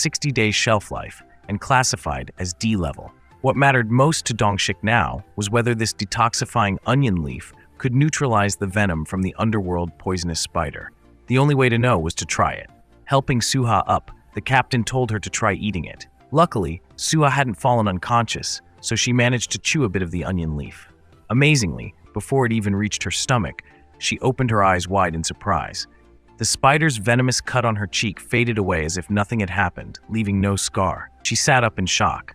60-day shelf life, and classified as D level. What mattered most to Dongshik now was whether this detoxifying onion leaf could neutralize the venom from the underworld poisonous spider. The only way to know was to try it. Helping Suha up, the captain told her to try eating it. Luckily, Suha hadn't fallen unconscious, so she managed to chew a bit of the onion leaf. Amazingly, before it even reached her stomach, she opened her eyes wide in surprise. The spider's venomous cut on her cheek faded away as if nothing had happened, leaving no scar. She sat up in shock.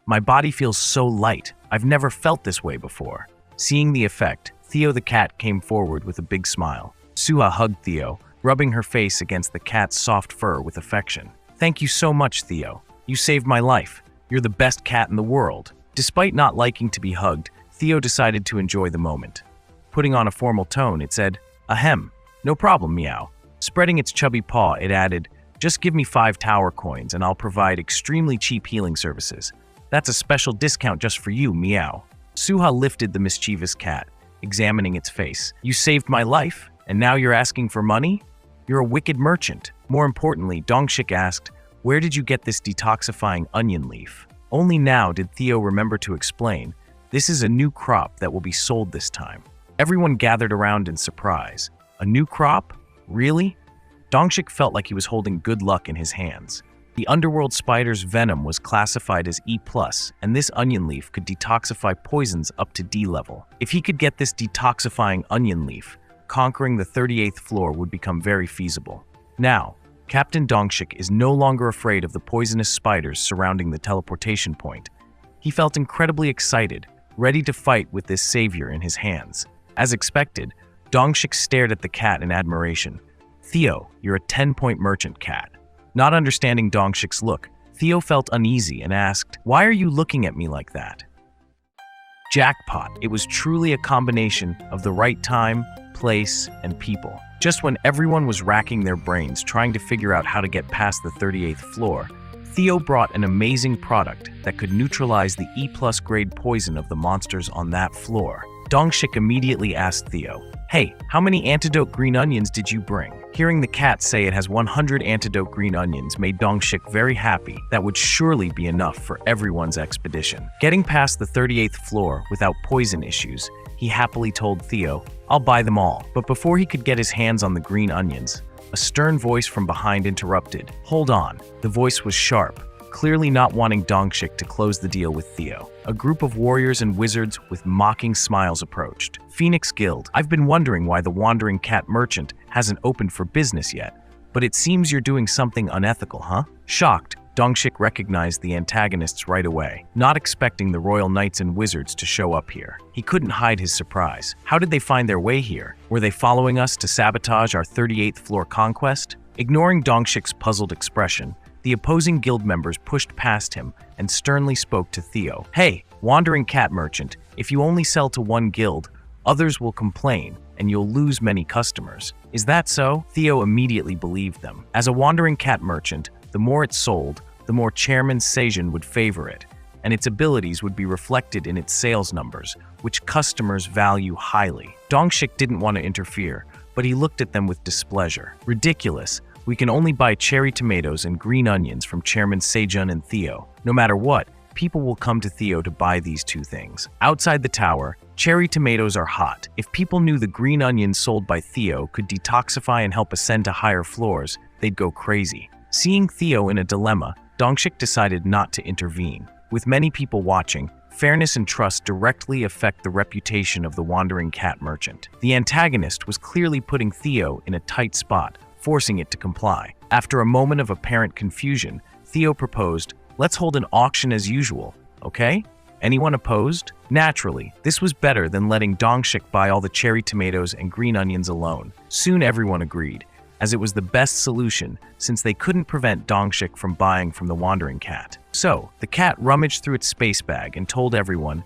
"My body feels so light. I've never felt this way before." Seeing the effect, Theo the cat came forward with a big smile. Suha hugged Theo, rubbing her face against the cat's soft fur with affection. "Thank you so much, Theo. You saved my life. You're the best cat in the world." Despite not liking to be hugged, Theo decided to enjoy the moment. Putting on a formal tone, it said, "Ahem, no problem, meow." Spreading its chubby paw, it added, "Just give me 5 tower coins and I'll provide extremely cheap healing services. That's a special discount just for you, meow." Suha lifted the mischievous cat, examining its face. "You saved my life, and now you're asking for money? You're a wicked merchant." More importantly, Dongshik asked, "Where did you get this detoxifying onion leaf?" Only now did Theo remember to explain, "This is a new crop that will be sold this time." Everyone gathered around in surprise. A new crop? Really? Dongshik felt like he was holding good luck in his hands. The underworld spider's venom was classified as E+, and this onion leaf could detoxify poisons up to D level. If he could get this detoxifying onion leaf, conquering the 38th floor would become very feasible. Now, Captain Dongshik is no longer afraid of the poisonous spiders surrounding the teleportation point. He felt incredibly excited, ready to fight with this savior in his hands. As expected, Dongshik stared at the cat in admiration. "Theo, you're a 10-point merchant cat." Not understanding Dongshik's look, Theo felt uneasy and asked, "Why are you looking at me like that?" Jackpot! It was truly a combination of the right time, place, and people. Just when everyone was racking their brains trying to figure out how to get past the 38th floor, Theo brought an amazing product that could neutralize the E+ grade poison of the monsters on that floor. Dongshik immediately asked Theo, "Hey, how many antidote green onions did you bring?" Hearing the cat say it has 100 antidote green onions made Dongshik very happy. That would surely be enough for everyone's expedition. Getting past the 38th floor without poison issues, he happily told Theo, "I'll buy them all." But before he could get his hands on the green onions, a stern voice from behind interrupted. "Hold on." The voice was sharp, clearly not wanting Dongshik to close the deal with Theo. A group of warriors and wizards with mocking smiles approached. "Phoenix Guild, I've been wondering why the Wandering Cat Merchant hasn't opened for business yet, but it seems you're doing something unethical, huh?" Shocked, Dongshik recognized the antagonists right away, not expecting the Royal Knights and Wizards to show up here. He couldn't hide his surprise. How did they find their way here? Were they following us to sabotage our 38th floor conquest? Ignoring Dongshik's puzzled expression, the opposing guild members pushed past him and sternly spoke to Theo. "Hey, Wandering Cat Merchant, if you only sell to one guild, others will complain and you'll lose many customers. Is that so?" Theo immediately believed them. As a Wandering Cat Merchant, the more it sold, the more Chairman Seijun would favor it, and its abilities would be reflected in its sales numbers, which customers value highly. Dongshik didn't want to interfere, but he looked at them with displeasure. "Ridiculous. We can only buy cherry tomatoes and green onions from Chairman Seijun and Theo. No matter what, people will come to Theo to buy these two things. Outside the tower, cherry tomatoes are hot. If people knew the green onions sold by Theo could detoxify and help ascend to higher floors, they'd go crazy." Seeing Theo in a dilemma, Dongshik decided not to intervene. With many people watching, fairness and trust directly affect the reputation of the Wandering Cat Merchant. The antagonist was clearly putting Theo in a tight spot, forcing it to comply. After a moment of apparent confusion, Theo proposed, "Let's hold an auction as usual, okay? Anyone opposed?" Naturally, this was better than letting Dongshik buy all the cherry tomatoes and green onions alone. Soon everyone agreed, as it was the best solution since they couldn't prevent Dongshik from buying from the Wandering Cat. So, the cat rummaged through its space bag and told everyone,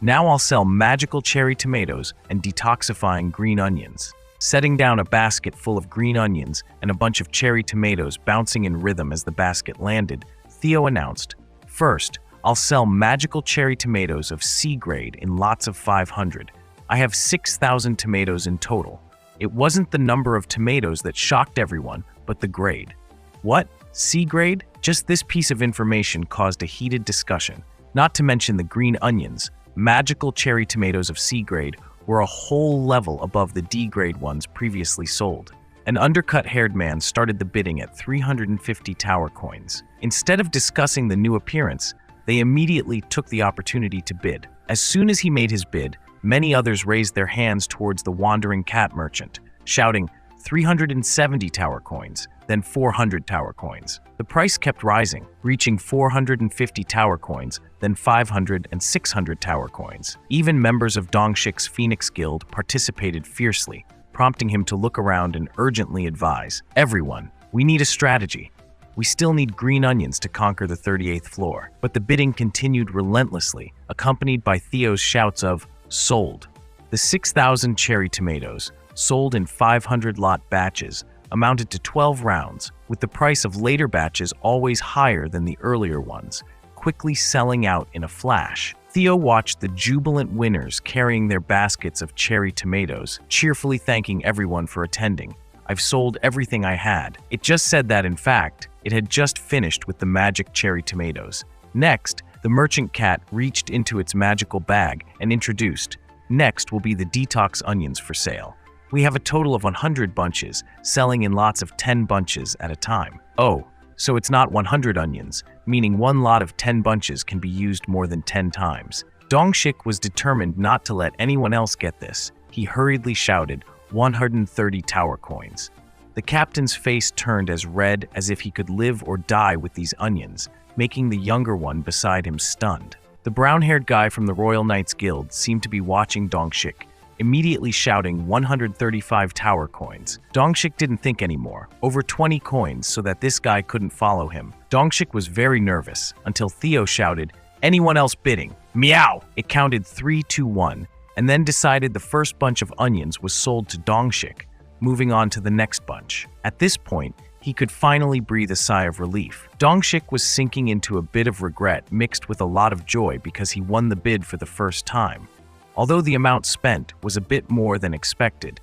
"Now I'll sell magical cherry tomatoes and detoxifying green onions." Setting down a basket full of green onions and a bunch of cherry tomatoes bouncing in rhythm as the basket landed, Theo announced, "First, I'll sell magical cherry tomatoes of C grade in lots of 500. I have 6,000 tomatoes in total." It wasn't the number of tomatoes that shocked everyone, but the grade. "What? C grade? Just this piece of information caused a heated discussion. Not to mention the green onions, magical cherry tomatoes of C grade, were a whole level above the D grade ones previously sold. An undercut-haired man started the bidding at 350 tower coins. Instead of discussing the new appearance, they immediately took the opportunity to bid. As soon as he made his bid, many others raised their hands towards the wandering cat merchant, shouting 370 tower coins, then 400 tower coins. The price kept rising, reaching 450 tower coins, then 500 and 600 tower coins. Even members of Dongshik's Phoenix Guild participated fiercely, prompting him to look around and urgently advise, "Everyone, we need a strategy. We still need green onions to conquer the 38th floor." But the bidding continued relentlessly, accompanied by Theo's shouts of, "Sold." The 6,000 cherry tomatoes, sold in 500 lot batches, amounted to 12 rounds, with the price of later batches always higher than the earlier ones, quickly selling out in a flash. Theo watched the jubilant winners carrying their baskets of cherry tomatoes, cheerfully thanking everyone for attending. "I've sold everything I had." It just said that, in fact, it had just finished with the magic cherry tomatoes. Next, the merchant cat reached into its magical bag and introduced, "Next will be the detox onions for sale. We have a total of 100 bunches, selling in lots of 10 bunches at a time." Oh, so it's not 100 onions, meaning one lot of 10 bunches can be used more than 10 times. Dongshik was determined not to let anyone else get this. He hurriedly shouted, 130 tower coins. The captain's face turned as red as if he could live or die with these onions, making the younger one beside him stunned. The brown-haired guy from the Royal Knights Guild seemed to be watching Dongshik, immediately shouting 135 tower coins. Dongshik didn't think anymore. Over 20 coins so that this guy couldn't follow him. Dongshik was very nervous until Theo shouted, "Anyone else bidding?" Meow! It counted 3, 2, 1, and then decided the first bunch of onions was sold to Dongshik, moving on to the next bunch. At this point, he could finally breathe a sigh of relief. Dongshik was sinking into a bit of regret mixed with a lot of joy because he won the bid for the first time. Although the amount spent was a bit more than expected,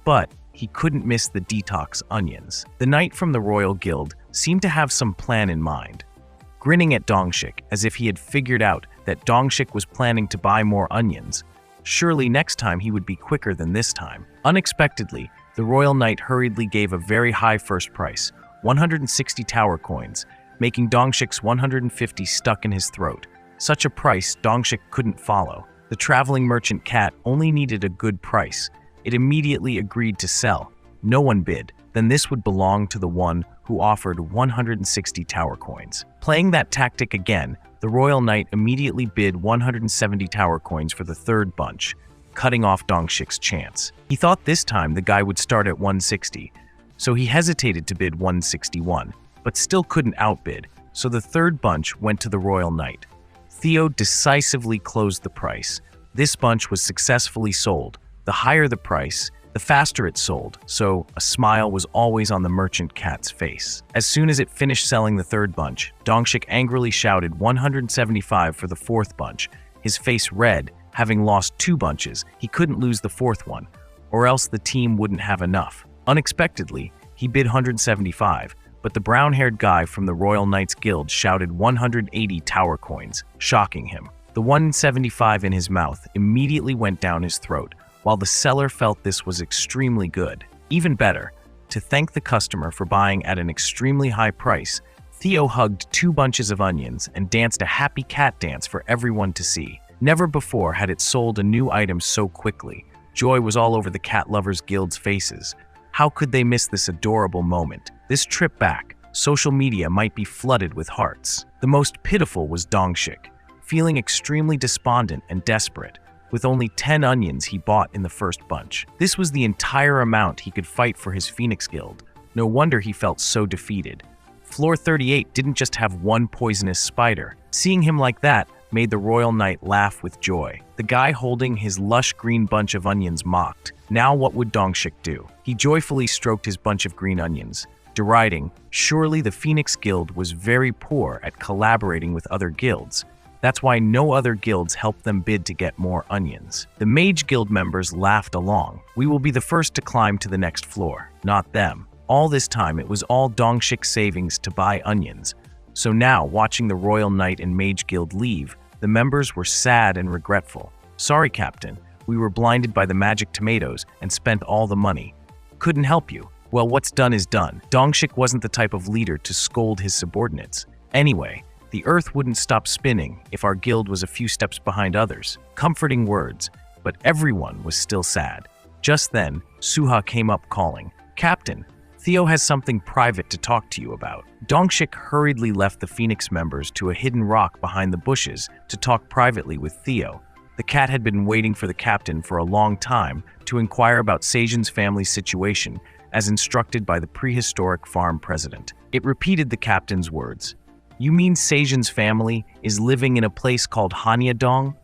but he couldn't miss the detox onions. The knight from the Royal Guild seemed to have some plan in mind. Grinning at Dongshik as if he had figured out that Dongshik was planning to buy more onions. Surely next time he would be quicker than this time. Unexpectedly, the Royal Knight hurriedly gave a very high first price, 160 tower coins, making Dongshik's 150 stuck in his throat. Such a price Dongshik couldn't follow. The traveling merchant cat only needed a good price. It immediately agreed to sell. No one bid. Then this would belong to the one who offered 160 tower coins. Playing that tactic again, the Royal Knight immediately bid 170 tower coins for the third bunch, cutting off Dongshik's chance. He thought this time the guy would start at 160, so he hesitated to bid 161, but still couldn't outbid, so the third bunch went to the Royal Knight. Theo decisively closed the price. This bunch was successfully sold. The higher the price, the faster it sold, so a smile was always on the merchant cat's face. As soon as it finished selling the third bunch, Dongshik angrily shouted 175 for the fourth bunch, his face red. Having lost 2 bunches, he couldn't lose the fourth one, or else the team wouldn't have enough. Unexpectedly, he bid 175, but the brown-haired guy from the Royal Knights Guild shouted 180 tower coins, shocking him. The 175 in his mouth immediately went down his throat, while the seller felt this was extremely good. Even better, to thank the customer for buying at an extremely high price, Theo hugged 2 bunches of onions and danced a happy cat dance for everyone to see. Never before had it sold a new item so quickly. Joy was all over the Cat Lovers Guild's faces. How could they miss this adorable moment? This trip back, social media might be flooded with hearts. The most pitiful was Dongshik, feeling extremely despondent and desperate. With only 10 onions he bought in the first bunch. This was the entire amount he could fight for his Phoenix Guild. No wonder he felt so defeated. Floor 38 didn't just have one poisonous spider. Seeing him like that made the Royal Knight laugh with joy. The guy holding his lush green bunch of onions mocked. Now what would Dongshik do? He joyfully stroked his bunch of green onions, deriding, surely the Phoenix Guild was very poor at collaborating with other guilds. That's why no other guilds helped them bid to get more onions. The Mage Guild members laughed along. We will be the first to climb to the next floor, not them. All this time, it was all Dongshik's savings to buy onions. So now, watching the Royal Knight and Mage Guild leave, the members were sad and regretful. "Sorry, Captain. We were blinded by the magic tomatoes and spent all the money. Couldn't help you." Well, what's done is done. Dongshik wasn't the type of leader to scold his subordinates. Anyway, the earth wouldn't stop spinning if our guild was a few steps behind others. Comforting words, but everyone was still sad. Just then, Suha came up calling, "Captain, Theo has something private to talk to you about." Dongshik hurriedly left the Phoenix members to a hidden rock behind the bushes to talk privately with Theo. The cat had been waiting for the captain for a long time to inquire about Sejan's family's situation, as instructed by the prehistoric farm president. It repeated the captain's words. "You mean Sejan's family is living in a place called Hanyadong?"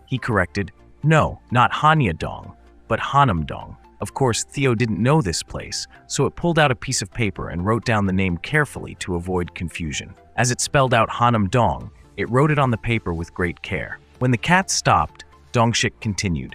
He corrected, "No, not Hanyadong, but Hanamdong." Of course, Theo didn't know this place, so it pulled out a piece of paper and wrote down the name carefully to avoid confusion. As it spelled out Hanamdong, it wrote it on the paper with great care. When the cat stopped, Dongshik continued.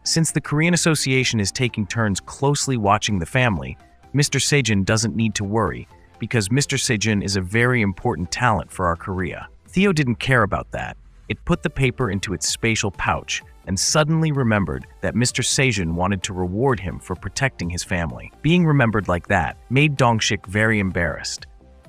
"Since the Korean Association is taking turns closely watching the family, Mr. Sejan doesn't need to worry, because Mr. Sejan is a very important talent for our Korea." Theo didn't care about that. It put the paper into its spatial pouch and suddenly remembered that Mr. Sejan wanted to reward him for protecting his family. Being remembered like that made Dongshik very embarrassed.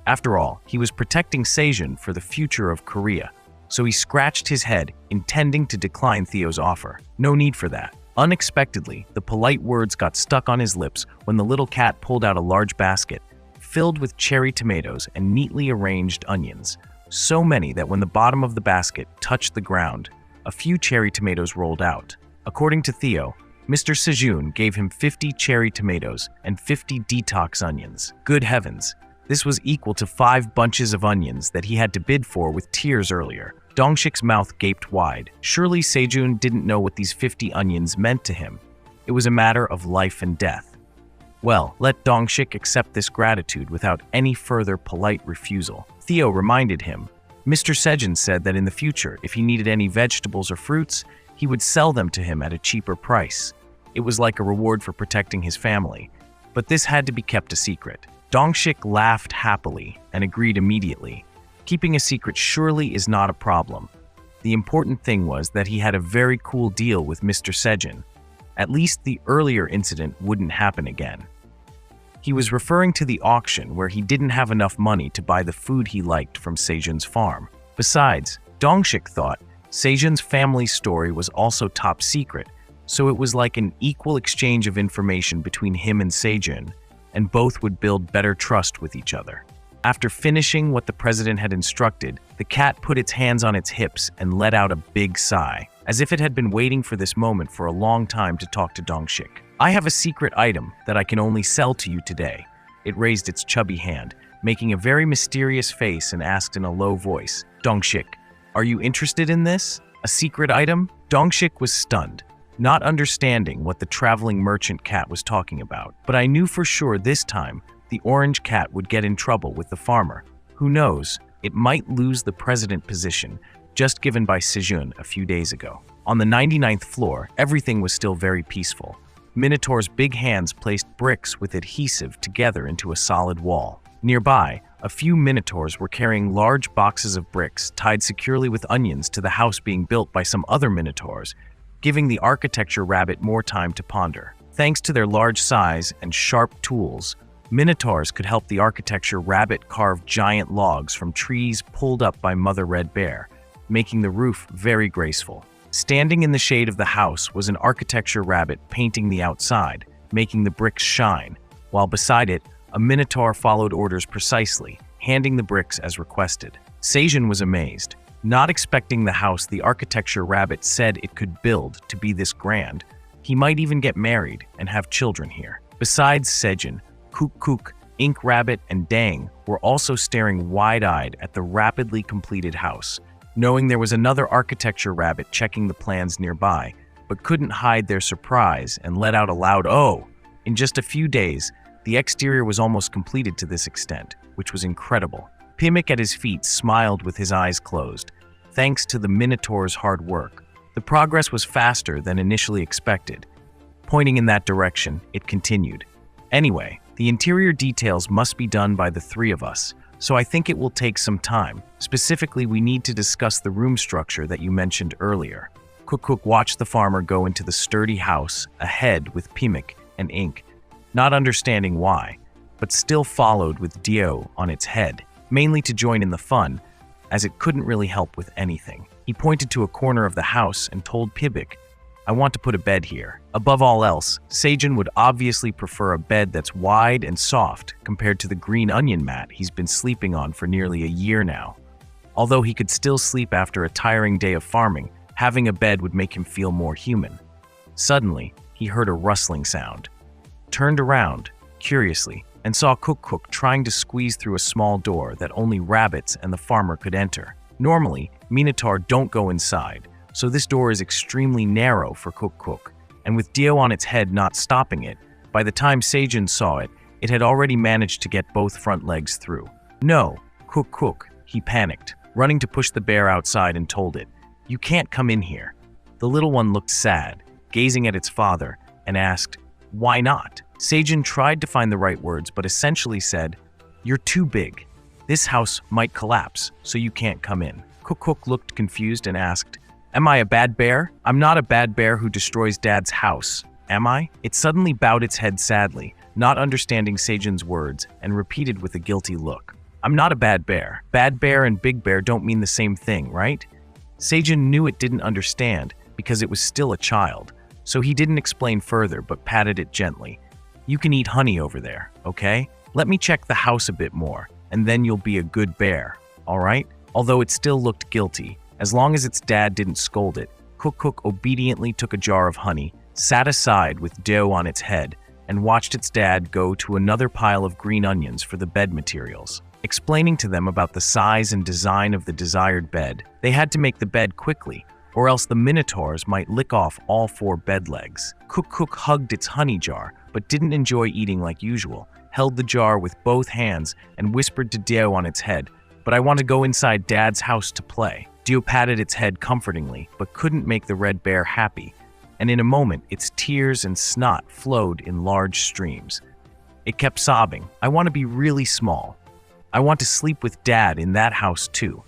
After all, he was protecting Sejan for the future of Korea, so he scratched his head, intending to decline Theo's offer. No need for that. Unexpectedly, the polite words got stuck on his lips when the little cat pulled out a large basket filled with cherry tomatoes and neatly arranged onions. So many that when the bottom of the basket touched the ground, a few cherry tomatoes rolled out. According to Theo, Mr. Sejun gave him 50 cherry tomatoes and 50 detox onions. Good heavens, this was equal to 5 bunches of onions that he had to bid for with tears earlier. Dongshik's mouth gaped wide. Surely Sejun didn't know what these 50 onions meant to him. It was a matter of life and death. Well, let Dongshik accept this gratitude without any further polite refusal. Theo reminded him. Mr. Sejun said that in the future, if he needed any vegetables or fruits, he would sell them to him at a cheaper price. It was like a reward for protecting his family, but this had to be kept a secret. Dongshik laughed happily and agreed immediately. Keeping a secret surely is not a problem. The important thing was that he had a very cool deal with Mr. Sejun. At least the earlier incident wouldn't happen again. He was referring to the auction where he didn't have enough money to buy the food he liked from Sejun's farm. Besides, Dongshik thought Sejun's family story was also top secret, so it was like an equal exchange of information between him and Sejun, and both would build better trust with each other. After finishing what the president had instructed, the cat put its hands on its hips and let out a big sigh, as if it had been waiting for this moment for a long time to talk to Dongshik. "I have a secret item that I can only sell to you today." It raised its chubby hand, making a very mysterious face, and asked in a low voice, "Dongshik, are you interested in this? A secret item?" Dongshik was stunned, not understanding what the traveling merchant cat was talking about. But I knew for sure this time the orange cat would get in trouble with the farmer. Who knows, it might lose the president position just given by Sejun a few days ago. On the 99th floor, everything was still very peaceful. Minotaur's big hands placed bricks with adhesive together into a solid wall. Nearby, a few Minotaurs were carrying large boxes of bricks tied securely with onions to the house being built by some other Minotaurs, giving the architecture rabbit more time to ponder. Thanks to their large size and sharp tools, Minotaurs could help the architecture rabbit carve giant logs from trees pulled up by Mother Red Bear, making the roof very graceful. Standing in the shade of the house was an architecture rabbit painting the outside, making the bricks shine, while beside it, a Minotaur followed orders precisely, handing the bricks as requested. Sejun was amazed, not expecting the house the architecture rabbit said it could build to be this grand. He might even get married and have children here. Besides Sejun, Kook Kook, Ink Rabbit, and Dang were also staring wide-eyed at the rapidly completed house, knowing there was another architecture rabbit checking the plans nearby, but couldn't hide their surprise and let out a loud "oh!" In just a few days, the exterior was almost completed to this extent, which was incredible. Pimik at his feet smiled with his eyes closed. Thanks to the Minotaur's hard work, the progress was faster than initially expected. Pointing in that direction, it continued. Anyway, The interior details must be done by the three of us, so I think it will take some time. Specifically, we need to discuss the room structure that you mentioned earlier. Cook watched the farmer go into the sturdy house ahead with Pimik and ink, not understanding why, but still followed with Dio on its head, mainly to join in the fun, as it couldn't really help with anything. He pointed to a corner of the house and told Pibik, "I want to put a bed here." Above all else, Seijun would obviously prefer a bed that's wide and soft compared to the green onion mat he's been sleeping on for nearly a year now. Although he could still sleep after a tiring day of farming, having a bed would make him feel more human. Suddenly, he heard a rustling sound, turned around, curiously, and saw Cook trying to squeeze through a small door that only rabbits and the farmer could enter. Normally, Minotaur don't go inside, so this door is extremely narrow for Cook, and with Dio on its head not stopping it, by the time Seijun saw it, it had already managed to get both front legs through. "No, Cook," he panicked, running to push the bear outside and told it, "You can't come in here." The little one looked sad, gazing at its father, and asked, "Why not?" Seijun tried to find the right words, but essentially said, "You're too big. This house might collapse, so you can't come in." Cook looked confused and asked, "Am I a bad bear? I'm not a bad bear who destroys Dad's house, am I?" It suddenly bowed its head sadly, not understanding Seijun's words, and repeated with a guilty look, "I'm not a bad bear. Bad bear and big bear don't mean the same thing, right?" Seijun knew it didn't understand because it was still a child, so he didn't explain further but patted it gently. "You can eat honey over there, okay? Let me check the house a bit more, and then you'll be a good bear, all right?" Although it still looked guilty, as long as its dad didn't scold it, Cook obediently took a jar of honey, sat aside with dough on its head, and watched its dad go to another pile of green onions for the bed materials. Explaining to them about the size and design of the desired bed, they had to make the bed quickly, or else the minotaurs might lick off all 4 bed legs. Cook hugged its honey jar, but didn't enjoy eating like usual, held the jar with both hands, and whispered to Dio on its head, "But I want to go inside Dad's house to play." Dio patted its head comfortingly, but couldn't make the red bear happy, and in a moment its tears and snot flowed in large streams. It kept sobbing, "I want to be really small. I want to sleep with Dad in that house too."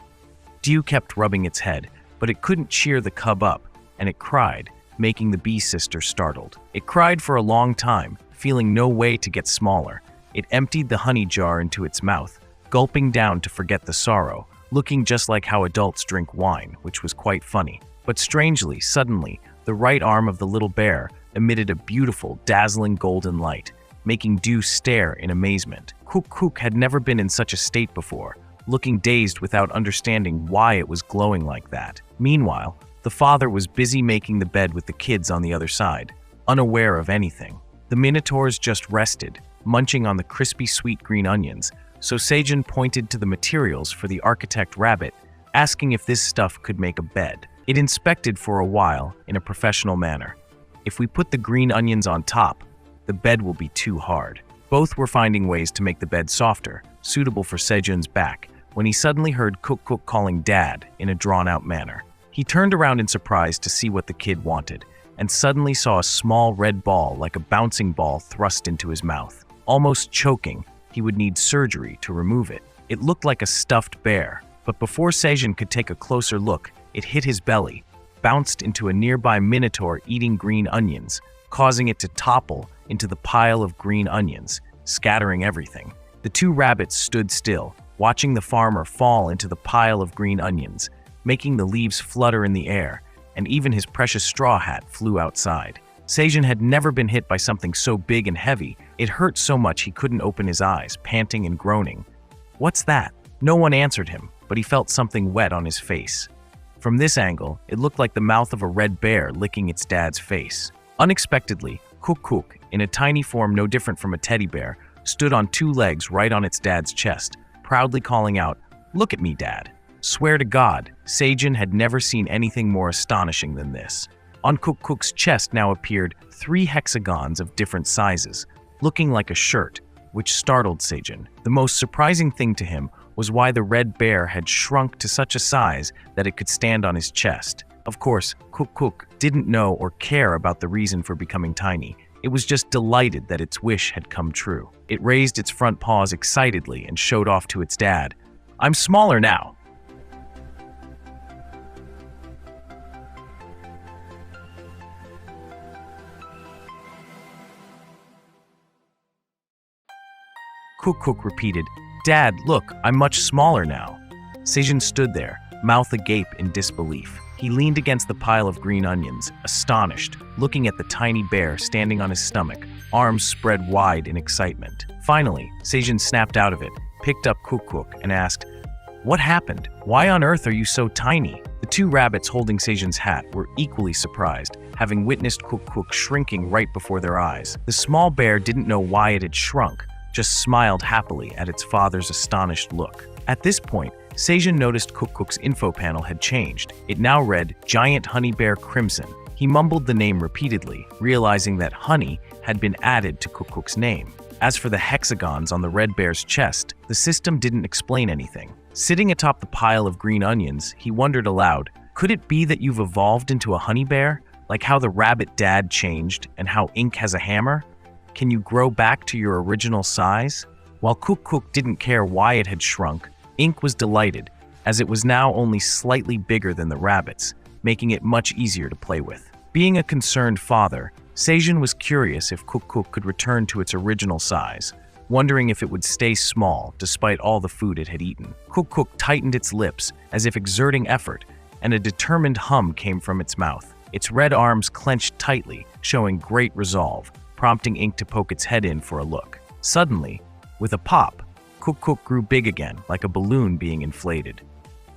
Dio kept rubbing its head, but it couldn't cheer the cub up, and it cried, making the bee sister startled. It cried for a long time, feeling no way to get smaller. It emptied the honey jar into its mouth, gulping down to forget the sorrow, looking just like how adults drink wine, which was quite funny. But strangely, suddenly, the right arm of the little bear emitted a beautiful, dazzling golden light, making Dio stare in amazement. Cook had never been in such a state before, looking dazed without understanding why it was glowing like that. Meanwhile, the father was busy making the bed with the kids on the other side, unaware of anything. The minotaurs just rested, munching on the crispy sweet green onions, so Seijun pointed to the materials for the architect rabbit, asking if this stuff could make a bed. It inspected for a while in a professional manner. "If we put the green onions on top, the bed will be too hard." Both were finding ways to make the bed softer, suitable for Seijun's back, when he suddenly heard Cook calling Dad in a drawn-out manner. He turned around in surprise to see what the kid wanted, and suddenly saw a small red ball like a bouncing ball thrust into his mouth. Almost choking, he would need surgery to remove it. It looked like a stuffed bear, but before Seijun could take a closer look, it hit his belly, bounced into a nearby minotaur eating green onions, causing it to topple into the pile of green onions, scattering everything. The 2 rabbits stood still, watching the farmer fall into the pile of green onions, making the leaves flutter in the air, and even his precious straw hat flew outside. Seijun had never been hit by something so big and heavy. It hurt so much he couldn't open his eyes, panting and groaning. "What's that?" No one answered him, but he felt something wet on his face. From this angle, it looked like the mouth of a red bear licking its dad's face. Unexpectedly, Cook, in a tiny form no different from a teddy bear, stood on 2 legs right on its dad's chest, proudly calling out, "Look at me, Dad." Swear to God, Seijun had never seen anything more astonishing than this. On Cook's chest now appeared 3 hexagons of different sizes, looking like a shirt, which startled Seijun. The most surprising thing to him was why the red bear had shrunk to such a size that it could stand on his chest. Of course, Cook didn't know or care about the reason for becoming tiny. It was just delighted that its wish had come true. It raised its front paws excitedly and showed off to its dad. "I'm smaller now." Kuk repeated, "Dad, look, I'm much smaller now." Sejin stood there, mouth agape in disbelief. He leaned against the pile of green onions, astonished, looking at the tiny bear standing on his stomach, arms spread wide in excitement. Finally, Sejin snapped out of it, picked up Kuk and asked, "What happened? Why on earth are you so tiny?" The two rabbits holding Sejin's hat were equally surprised, having witnessed Kuk shrinking right before their eyes. The small bear didn't know why it had shrunk, just smiled happily at its father's astonished look. At this point, Sejin noticed Kuk's info panel had changed. It now read Giant Honey Bear Crimson. He mumbled the name repeatedly, realizing that honey had been added to Kuk's name. As for the hexagons on the red bear's chest, the system didn't explain anything. Sitting atop the pile of green onions, he wondered aloud, could it be that you've evolved into a honey bear, like how the rabbit dad changed and how Ink has a hammer? Can you grow back to your original size? While Kuk didn't care why it had shrunk, Ink was delighted, as it was now only slightly bigger than the rabbits, making it much easier to play with. Being a concerned father, Sejin was curious if Kuk could return to its original size, wondering if it would stay small despite all the food it had eaten. Kuk tightened its lips as if exerting effort, and a determined hum came from its mouth. Its red arms clenched tightly, showing great resolve, prompting Ink to poke its head in for a look. Suddenly, with a pop, Kuk grew big again, like a balloon being inflated.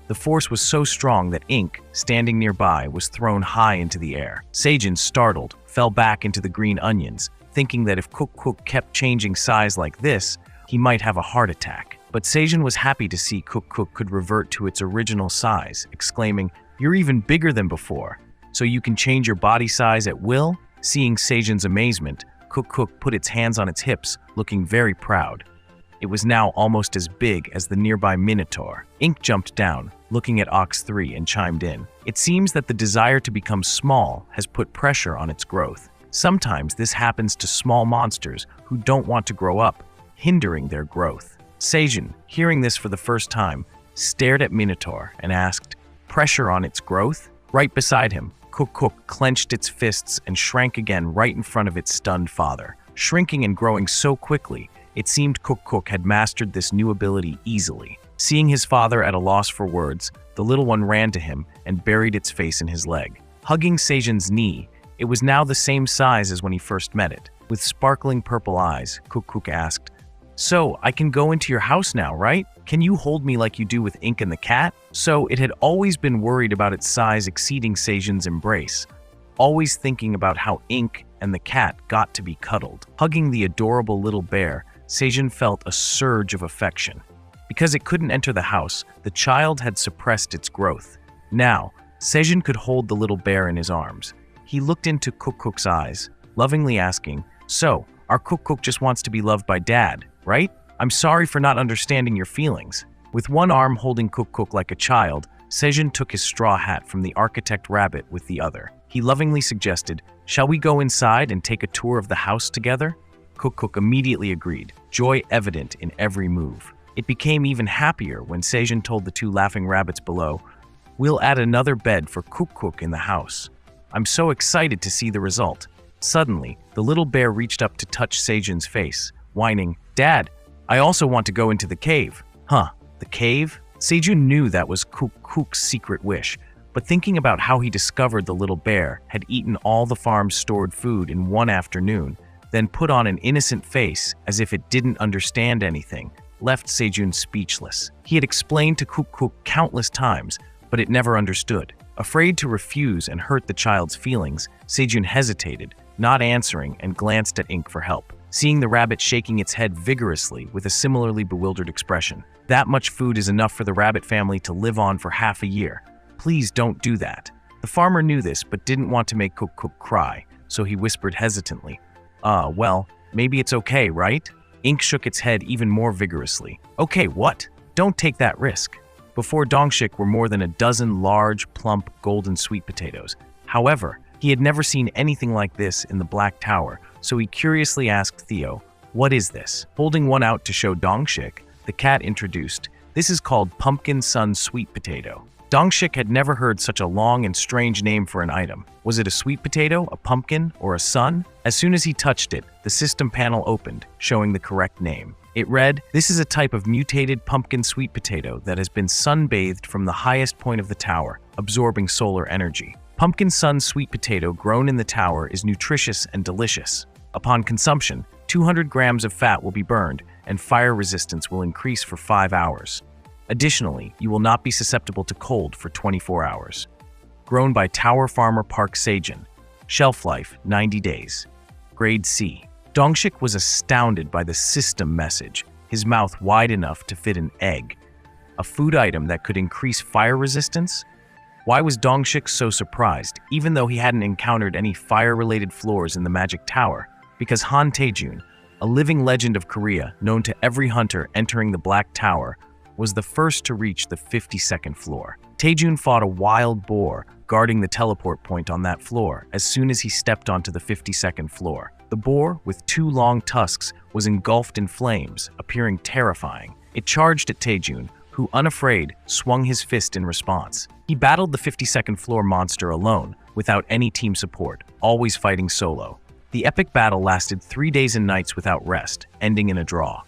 The force was so strong that Ink, standing nearby, was thrown high into the air. Sejin, startled, fell back into the green onions, thinking that if Kuk kept changing size like this, he might have a heart attack. But Sejin was happy to see Kuk could revert to its original size, exclaiming, "You're even bigger than before, so you can change your body size at will?" Seeing Sejin's amazement, Kuk put its hands on its hips, looking very proud. It was now almost as big as the nearby Minotaur. Ink jumped down, looking at Ox 3, and chimed in. It seems that the desire to become small has put pressure on its growth. Sometimes this happens to small monsters who don't want to grow up, hindering their growth. Sejin, hearing this for the first time, stared at Minotaur and asked, "Pressure on its growth?" Right beside him, Kuk clenched its fists and shrank again right in front of its stunned father. Shrinking and growing so quickly, it seemed Kuk had mastered this new ability easily. Seeing his father at a loss for words, the little one ran to him and buried its face in his leg. Hugging Sejin's knee, it was now the same size as when he first met it. With sparkling purple eyes, Kuk asked, "So, I can go into your house now, right? Can you hold me like you do with Ink and the cat?" So, it had always been worried about its size exceeding Sejin's embrace, always thinking about how Ink and the cat got to be cuddled. Hugging the adorable little bear, Sejin felt a surge of affection. Because it couldn't enter the house, the child had suppressed its growth. Now, Sejin could hold the little bear in his arms. He looked into Kuk's eyes, lovingly asking, "So, our Kuk just wants to be loved by Dad, right? I'm sorry for not understanding your feelings." With one arm holding Kuk like a child, Sejin took his straw hat from the architect rabbit with the other. He lovingly suggested, "Shall we go inside and take a tour of the house together?" Kuk immediately agreed, joy evident in every move. It became even happier when Sejin told the two laughing rabbits below, "We'll add another bed for Kuk in the house. I'm so excited to see the result." Suddenly, the little bear reached up to touch Sejin's face, whining, "Dad, I also want to go into the cave." "Huh, the cave?" Sejin knew that was Kuk's secret wish, but thinking about how he discovered the little bear had eaten all the farm's stored food in one afternoon, then put on an innocent face as if it didn't understand anything, left Sejun speechless. He had explained to Kuk countless times, but it never understood. Afraid to refuse and hurt the child's feelings, Sejun hesitated, not answering, and glanced at Ink for help, seeing the rabbit shaking its head vigorously with a similarly bewildered expression. "That much food is enough for the rabbit family to live on for half a year. Please don't do that." The farmer knew this but didn't want to make Kuk cry, so he whispered hesitantly, Well, maybe it's okay, right?" Ink shook its head even more vigorously. "Okay, what? Don't take that risk." Before Dongshik were more than a dozen large, plump, golden sweet potatoes. However, he had never seen anything like this in the Black Tower, so he curiously asked Theo, "What is this?" Holding one out to show Dongshik, the cat introduced, "This is called pumpkin sun sweet potato." Dongshik had never heard such a long and strange name for an item. Was it a sweet potato, a pumpkin, or a sun? As soon as he touched it, the system panel opened, showing the correct name. It read, "This is a type of mutated pumpkin sweet potato that has been sun-bathed from the highest point of the tower, absorbing solar energy. Pumpkin sun sweet potato grown in the tower is nutritious and delicious. Upon consumption, 200 grams of fat will be burned, and fire resistance will increase for 5 hours. Additionally, you will not be susceptible to cold for 24 hours. Grown by Tower Farmer Park Sajin. Shelf life, 90 days. Grade C." Dongshik was astounded by the system message, his mouth wide enough to fit an egg. A food item that could increase fire resistance? Why was Dongshik so surprised, even though he hadn't encountered any fire-related floors in the Magic Tower? Because Han Taejun, a living legend of Korea known to every hunter entering the Black Tower, was the first to reach the 52nd floor. Taejun fought a wild boar guarding the teleport point on that floor as soon as he stepped onto the 52nd floor. The boar, with 2 long tusks, was engulfed in flames, appearing terrifying. It charged at Taejun, who, unafraid, swung his fist in response. He battled the 52nd floor monster alone, without any team support, always fighting solo. The epic battle lasted 3 days and nights without rest, ending in a draw.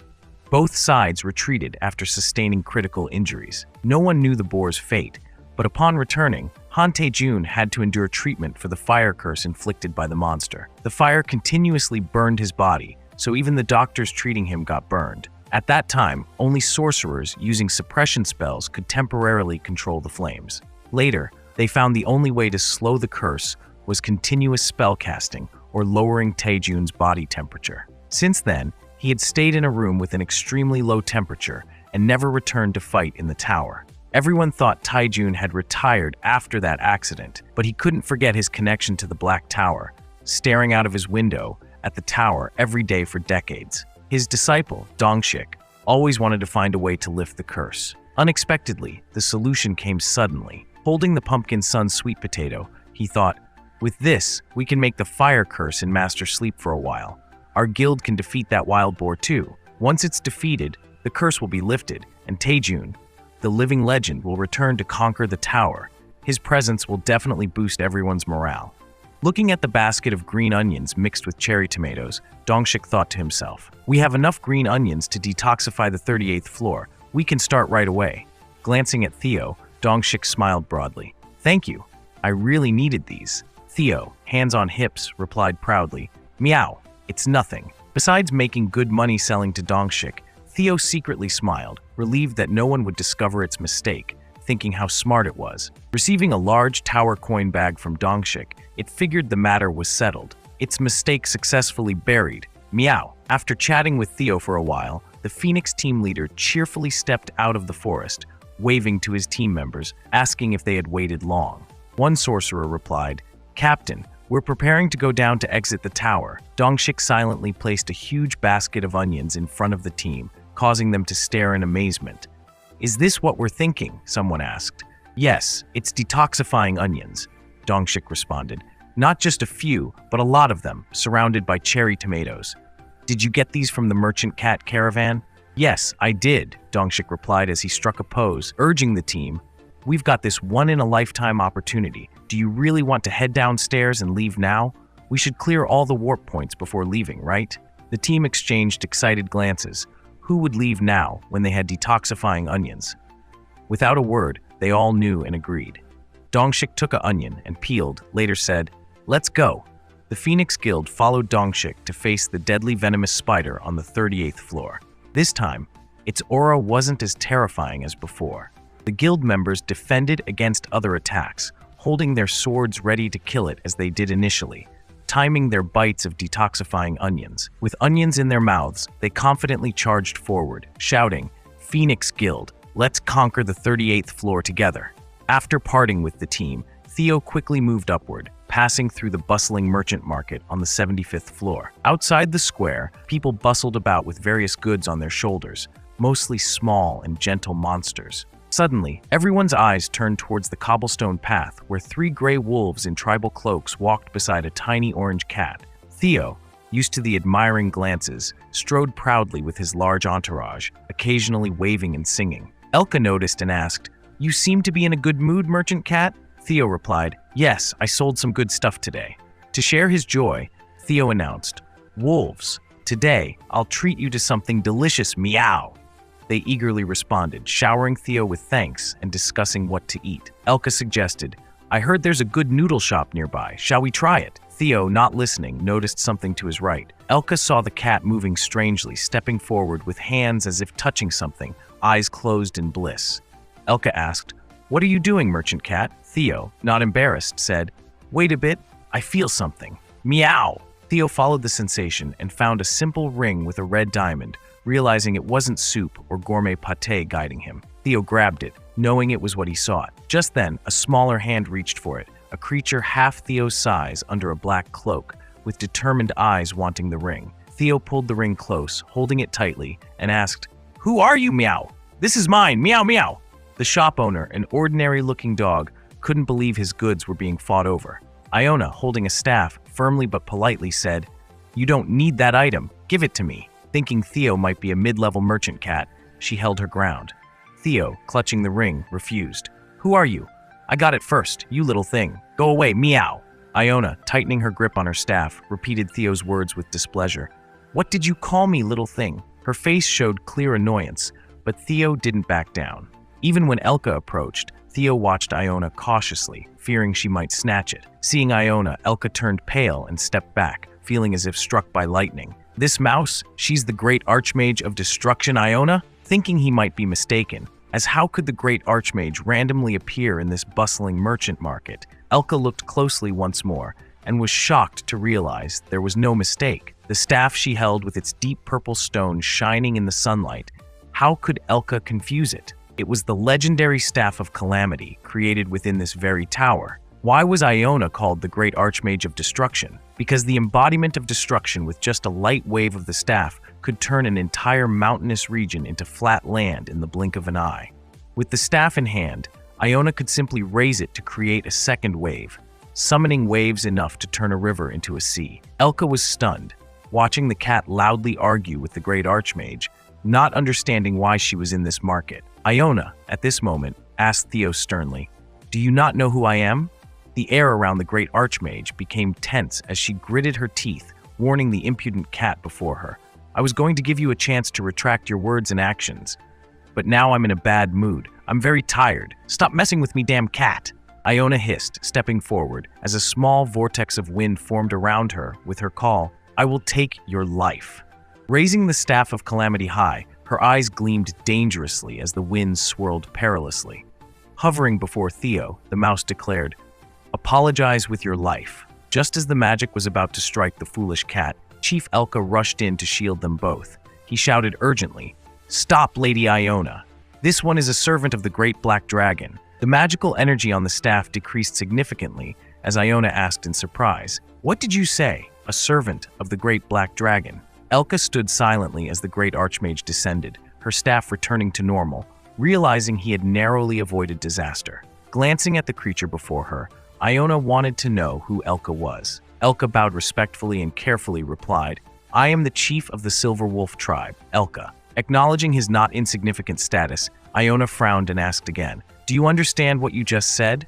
Both sides retreated after sustaining critical injuries. No one knew the boar's fate, but upon returning, Han Taejun had to endure treatment for the fire curse inflicted by the monster. The fire continuously burned his body, so even the doctors treating him got burned. At that time, only sorcerers using suppression spells could temporarily control the flames. Later, they found the only way to slow the curse was continuous spell casting or lowering Taejun's body temperature. Since then, he had stayed in a room with an extremely low temperature and never returned to fight in the tower. Everyone thought Taejun had retired after that accident, but he couldn't forget his connection to the Black Tower, staring out of his window at the tower every day for decades. His disciple, Dongshik, always wanted to find a way to lift the curse. Unexpectedly, the solution came suddenly. Holding the pumpkin sun sweet potato, he thought, "With this, we can make the fire curse in Master Sleep for a while. Our guild can defeat that wild boar too. Once it's defeated, the curse will be lifted, and Taejun, the living legend, will return to conquer the tower. His presence will definitely boost everyone's morale." Looking at the basket of green onions mixed with cherry tomatoes, Dongshik thought to himself, "We have enough green onions to detoxify the 38th floor. We can start right away." Glancing at Theo, Dongshik smiled broadly. "Thank you. I really needed these." Theo, hands on hips, replied proudly, "Meow. It's nothing." Besides making good money selling to Dongshik, Theo secretly smiled, relieved that no one would discover its mistake, thinking how smart it was. Receiving a large tower coin bag from Dongshik, it figured the matter was settled. Its mistake successfully buried. Meow. After chatting with Theo for a while, the Phoenix team leader cheerfully stepped out of the forest, waving to his team members, asking if they had waited long. One sorcerer replied, "Captain, we're preparing to go down to exit the tower." Dongshik silently placed a huge basket of onions in front of the team, causing them to stare in amazement. "Is this what we're thinking?" someone asked. "Yes, it's detoxifying onions," Dongshik responded. "Not just a few, but a lot of them, surrounded by cherry tomatoes." "Did you get these from the merchant cat caravan?" "Yes, I did," Dongshik replied as he struck a pose, urging the team, "We've got this one-in-a-lifetime opportunity. Do you really want to head downstairs and leave now? We should clear all the warp points before leaving, right?" The team exchanged excited glances. Who would leave now when they had detoxifying onions? Without a word, they all knew and agreed. Dongshik took an onion and peeled, later said, "Let's go." The Phoenix Guild followed Dongshik to face the deadly venomous spider on the 38th floor. This time, its aura wasn't as terrifying as before. The guild members defended against other attacks, holding their swords ready to kill it as they did initially, timing their bites of detoxifying onions. With onions in their mouths, they confidently charged forward, shouting, "Phoenix Guild, let's conquer the 38th floor together." After parting with the team, Theo quickly moved upward, passing through the bustling merchant market on the 75th floor. Outside the square, people bustled about with various goods on their shoulders, mostly small and gentle monsters. Suddenly, everyone's eyes turned towards the cobblestone path where 3 gray wolves in tribal cloaks walked beside a tiny orange cat. Theo, used to the admiring glances, strode proudly with his large entourage, occasionally waving and singing. Elka noticed and asked, "You seem to be in a good mood, Merchant Cat?" Theo replied, "Yes, I sold some good stuff today." To share his joy, Theo announced, "Wolves, today I'll treat you to something delicious, meow." They eagerly responded, showering Theo with thanks and discussing what to eat. Elka suggested, "I heard there's a good noodle shop nearby. Shall we try it?" Theo, not listening, noticed something to his right. Elka saw the cat moving strangely, stepping forward with hands as if touching something, eyes closed in bliss. Elka asked, "What are you doing, Merchant Cat?" Theo, not embarrassed, said, "Wait a bit, I feel something. Meow!" Theo followed the sensation and found a simple ring with a red diamond, realizing it wasn't soup or gourmet pâté guiding him. Theo grabbed it, knowing it was what he sought. Just then, a smaller hand reached for it, a creature half Theo's size under a black cloak, with determined eyes wanting the ring. Theo pulled the ring close, holding it tightly, and asked, "Who are you, meow? This is mine, meow meow." The shop owner, an ordinary-looking dog, couldn't believe his goods were being fought over. Iona, holding a staff, firmly but politely said, "You don't need that item, give it to me." Thinking Theo might be a mid-level merchant cat, she held her ground. Theo, clutching the ring, refused. "Who are you? I got it first, you little thing. Go away, meow." Iona, tightening her grip on her staff, repeated Theo's words with displeasure. "What did you call me, little thing?" Her face showed clear annoyance, but Theo didn't back down. Even when Elka approached, Theo watched Iona cautiously, fearing she might snatch it. Seeing Iona, Elka turned pale and stepped back, feeling as if struck by lightning. "This mouse? She's the great archmage of destruction, Iona?" Thinking he might be mistaken, as how could the great archmage randomly appear in this bustling merchant market? Elka looked closely once more, and was shocked to realize there was no mistake. The staff she held with its deep purple stone shining in the sunlight, how could Elka confuse it? It was the legendary Staff of Calamity, created within this very tower. Why was Iona called the Great Archmage of Destruction? Because the embodiment of destruction with just a light wave of the staff could turn an entire mountainous region into flat land in the blink of an eye. With the staff in hand, Iona could simply raise it to create a second wave, summoning waves enough to turn a river into a sea. Elka was stunned, watching the cat loudly argue with the Great Archmage, not understanding why she was in this market. Iona, at this moment, asked Theo sternly, "Do you not know who I am?" The air around the Great Archmage became tense as she gritted her teeth, warning the impudent cat before her. "I was going to give you a chance to retract your words and actions, but now I'm in a bad mood. I'm very tired. Stop messing with me, damn cat!" Iona hissed, stepping forward, as a small vortex of wind formed around her with her call, "I will take your life." Raising the Staff of Calamity high, her eyes gleamed dangerously as the wind swirled perilously. Hovering before Theo, the mouse declared, "Apologize with your life." Just as the magic was about to strike the foolish cat, Chief Elka rushed in to shield them both. He shouted urgently, "Stop, Lady Iona. This one is a servant of the Great Black Dragon." The magical energy on the staff decreased significantly as Iona asked in surprise, "What did you say? A servant of the Great Black Dragon?" Elka stood silently as the Great Archmage descended, her staff returning to normal, realizing he had narrowly avoided disaster. Glancing at the creature before her, Iona wanted to know who Elka was. Elka bowed respectfully and carefully replied, "I am the chief of the Silver Wolf tribe, Elka." Acknowledging his not insignificant status, Iona frowned and asked again, "Do you understand what you just said?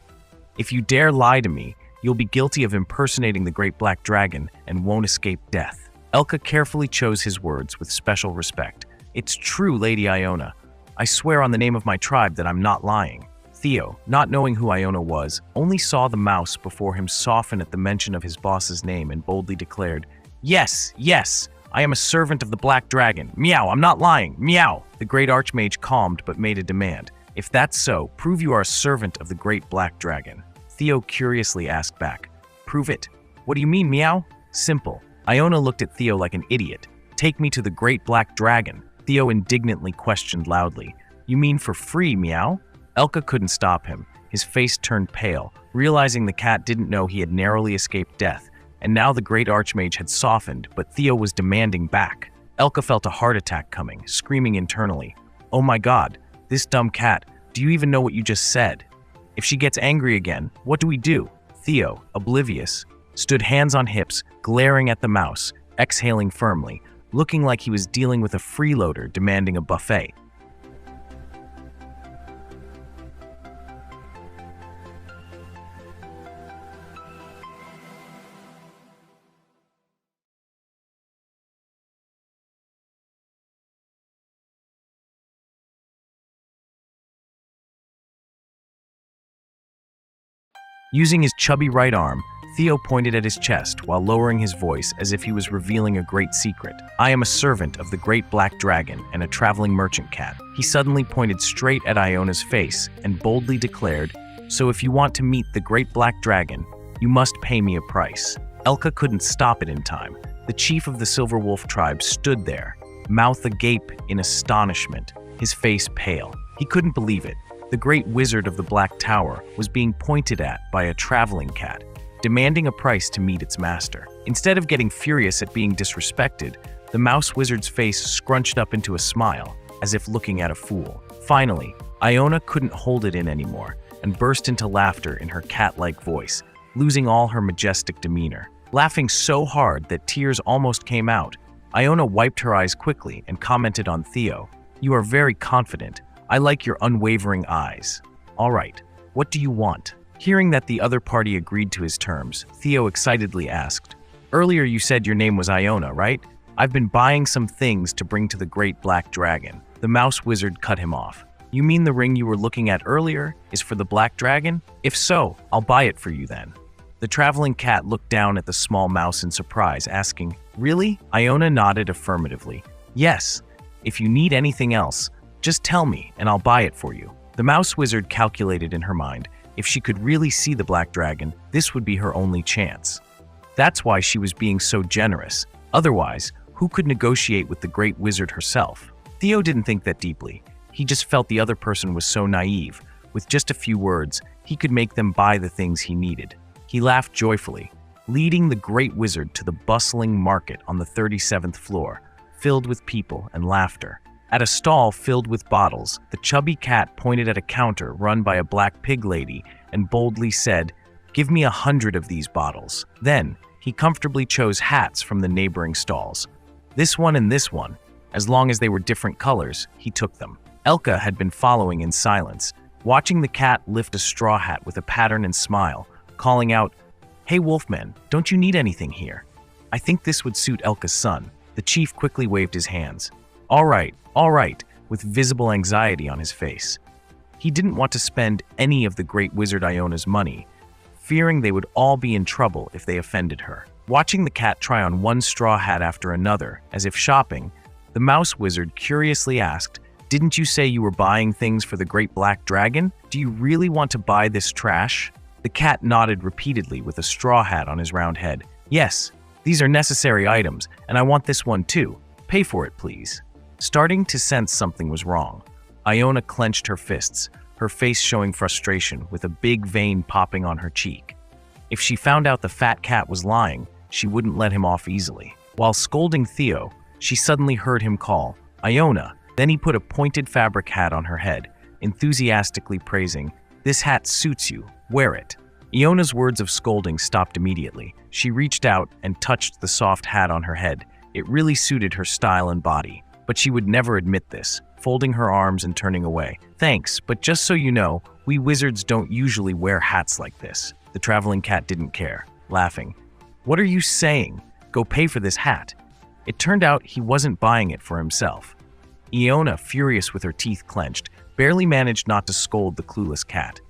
If you dare lie to me, you'll be guilty of impersonating the Great Black Dragon and won't escape death." Elka carefully chose his words with special respect. "It's true, Lady Iona. I swear on the name of my tribe that I'm not lying." Theo, not knowing who Iona was, only saw the mouse before him soften at the mention of his boss's name and boldly declared, "Yes, yes, I am a servant of the Black Dragon. Meow, I'm not lying. Meow." The Great Archmage calmed but made a demand. "If that's so, prove you are a servant of the Great Black Dragon." Theo curiously asked back, "Prove it. What do you mean, meow?" "Simple." Iona looked at Theo like an idiot. "Take me to the Great Black Dragon." Theo indignantly questioned loudly, "You mean for free, meow?" Elka couldn't stop him. His face turned pale, realizing the cat didn't know he had narrowly escaped death, and now the Great Archmage had softened, but Theo was demanding back. Elka felt a heart attack coming, screaming internally, "Oh my god, this dumb cat, do you even know what you just said? If she gets angry again, what do we do?" Theo, oblivious, stood hands on hips, glaring at the mouse. exhaling firmly, looking like he was dealing with a freeloader demanding a buffet. Using his chubby right arm, Theo pointed at his chest while lowering his voice as if he was revealing a great secret. "I am a servant of the great black dragon and a traveling merchant cat." He suddenly pointed straight at Iona's face and boldly declared, "So if you want to meet the great black dragon, you must pay me a price." Elka couldn't stop it in time. The chief of the Silver Wolf tribe stood there, mouth agape in astonishment, his face pale. He couldn't believe it. The great wizard of the Black Tower was being pointed at by a traveling cat, demanding a price to meet its master. Instead of getting furious at being disrespected, the mouse wizard's face scrunched up into a smile, as if looking at a fool. Finally, Iona couldn't hold it in anymore and burst into laughter in her cat-like voice, losing all her majestic demeanor. Laughing so hard that tears almost came out, Iona wiped her eyes quickly and commented on Theo, "You are very confident. I like your unwavering eyes. All right, what do you want?" Hearing that the other party agreed to his terms, Theo excitedly asked, "Earlier you said your name was Iona, right? I've been buying some things to bring to the great black dragon." The mouse wizard cut him off. "You mean the ring you were looking at earlier is for the black dragon? If so, I'll buy it for you then." The traveling cat looked down at the small mouse in surprise, asking, "Really?" Iona nodded affirmatively. "Yes, if you need anything else, just tell me and I'll buy it for you." The mouse wizard calculated in her mind, if she could really see the black dragon, this would be her only chance. That's why she was being so generous. Otherwise, who could negotiate with the great wizard herself? Theo didn't think that deeply. He just felt the other person was so naive. With just a few words, he could make them buy the things he needed. He laughed joyfully, leading the great wizard to the bustling market on the 37th floor, filled with people and laughter. At a stall filled with bottles, the chubby cat pointed at a counter run by a black pig lady and boldly said, "Give me 100 of these bottles." Then, he comfortably chose hats from the neighboring stalls. This one and this one. As long as they were different colors, he took them. Elka had been following in silence, watching the cat lift a straw hat with a pattern and smile, calling out, "Hey Wolfman, don't you need anything here?" I think this would suit Elka's son. The chief quickly waved his hands. All right, with visible anxiety on his face. He didn't want to spend any of the great wizard Iona's money, fearing they would all be in trouble if they offended her. Watching the cat try on one straw hat after another, as if shopping, the mouse wizard curiously asked, "Didn't you say you were buying things for the great black dragon? Do you really want to buy this trash?" The cat nodded repeatedly with a straw hat on his round head. "Yes, these are necessary items, and I want this one too. Pay for it, please." Starting to sense something was wrong, Iona clenched her fists, her face showing frustration with a big vein popping on her cheek. If she found out the fat cat was lying, she wouldn't let him off easily. While scolding Theo, she suddenly heard him call, "Iona." Then he put a pointed fabric hat on her head, enthusiastically praising, "This hat suits you, wear it." Iona's words of scolding stopped immediately. She reached out and touched the soft hat on her head. It really suited her style and body. But she would never admit this, folding her arms and turning away. "Thanks, but just so you know, we wizards don't usually wear hats like this." The traveling cat didn't care, laughing. "What are you saying? Go pay for this hat." It turned out he wasn't buying it for himself. Iona, furious with her teeth clenched, barely managed not to scold the clueless cat.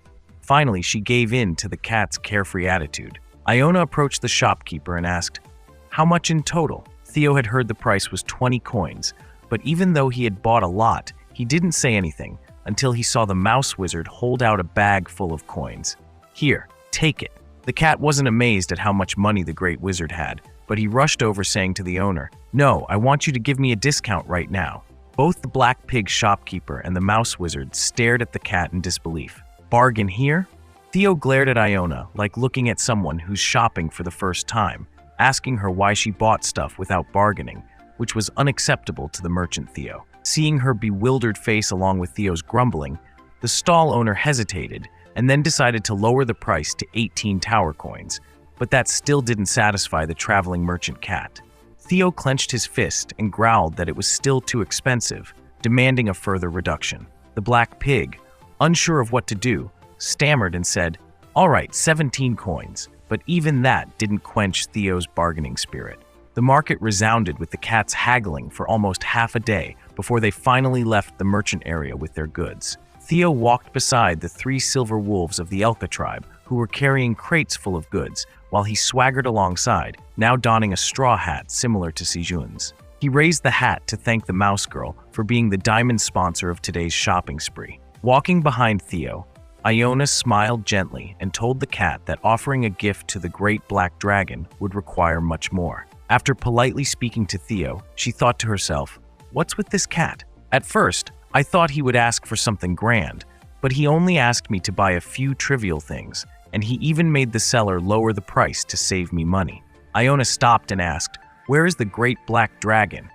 Finally, she gave in to the cat's carefree attitude. Iona approached the shopkeeper and asked, "How much in total?" Theo had heard the price was 20 coins, but even though he had bought a lot, he didn't say anything until he saw the mouse wizard hold out a bag full of coins. "Here, take it." The cat wasn't amazed at how much money the great wizard had, but he rushed over saying to the owner, "No, I want you to give me a discount right now." Both the black pig shopkeeper and the mouse wizard stared at the cat in disbelief. "Bargain here?" Theo glared at Iona like looking at someone who's shopping for the first time, asking her why she bought stuff without bargaining, which was unacceptable to the merchant Theo. Seeing her bewildered face along with Theo's grumbling, the stall owner hesitated and then decided to lower the price to 18 tower coins, but that still didn't satisfy the traveling merchant cat. Theo clenched his fist and growled that it was still too expensive, demanding a further reduction. The black pig, unsure of what to do, stammered and said, "All right, 17 coins." But even that didn't quench Theo's bargaining spirit. The market resounded with the cats haggling for almost half a day before they finally left the merchant area with their goods. Theo walked beside the 3 silver wolves of the Elka tribe, who were carrying crates full of goods, while he swaggered alongside, now donning a straw hat similar to Sijun's. He raised the hat to thank the mouse girl for being the diamond sponsor of today's shopping spree. Walking behind Theo, Iona smiled gently and told the cat that offering a gift to the great black dragon would require much more. After politely speaking to Theo, she thought to herself, "What's with this cat? At first, I thought he would ask for something grand, but he only asked me to buy a few trivial things, and he even made the seller lower the price to save me money." Iona stopped and asked, "Where is the great black dragon?"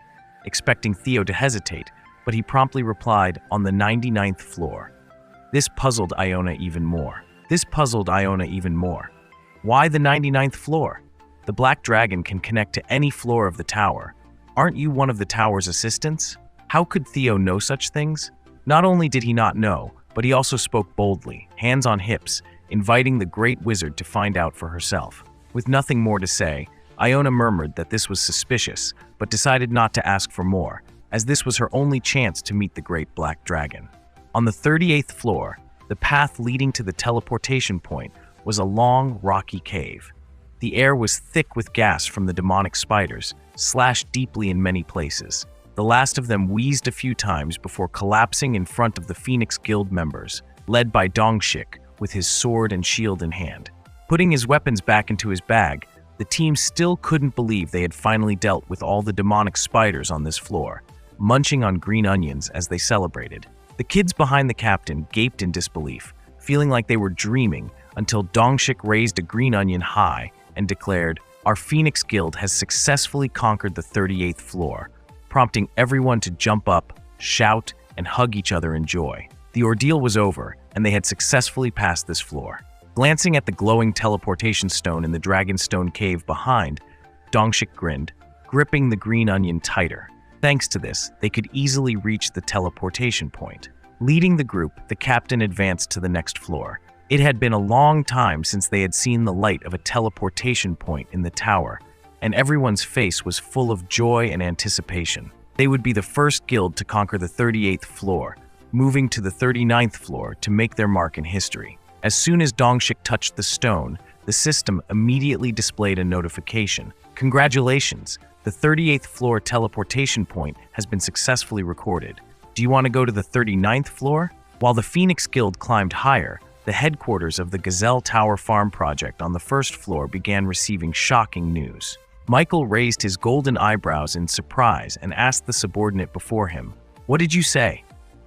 expecting Theo to hesitate, but he promptly replied, "On the 99th floor." This puzzled Iona even more. Why the 99th floor? The black dragon can connect to any floor of the tower. Aren't you one of the tower's assistants? How could Theo know such things? Not only did he not know, but he also spoke boldly, hands on hips, inviting the great wizard to find out for herself. With nothing more to say, Iona murmured that this was suspicious, but decided not to ask for more, as this was her only chance to meet the great black dragon. On the 38th floor, the path leading to the teleportation point was a long, rocky cave. The air was thick with gas from the demonic spiders, slashed deeply in many places. The last of them wheezed a few times before collapsing in front of the Phoenix Guild members, led by Dongshik with his sword and shield in hand. Putting his weapons back into his bag, the team still couldn't believe they had finally dealt with all the demonic spiders on this floor, munching on green onions as they celebrated. The kids behind the captain gaped in disbelief, feeling like they were dreaming until Dongshik raised a green onion high and declared, "Our Phoenix Guild has successfully conquered the 38th floor," prompting everyone to jump up, shout, and hug each other in joy. The ordeal was over, and they had successfully passed this floor. Glancing at the glowing teleportation stone in the Dragonstone cave behind, Dongshik grinned, gripping the green onion tighter. Thanks to this, they could easily reach the teleportation point. Leading the group, the captain advanced to the next floor. It had been a long time since they had seen the light of a teleportation point in the tower, and everyone's face was full of joy and anticipation. They would be the first guild to conquer the 38th floor, moving to the 39th floor to make their mark in history. As soon as Dongshik touched the stone, the system immediately displayed a notification. "Congratulations! The 38th floor teleportation point has been successfully recorded. Do you want to go to the 39th floor?" While the Phoenix Guild climbed higher, the headquarters of the Gazelle Tower Farm project on the first floor began receiving shocking news. Michael raised his golden eyebrows in surprise and asked the subordinate before him, "What did you say?"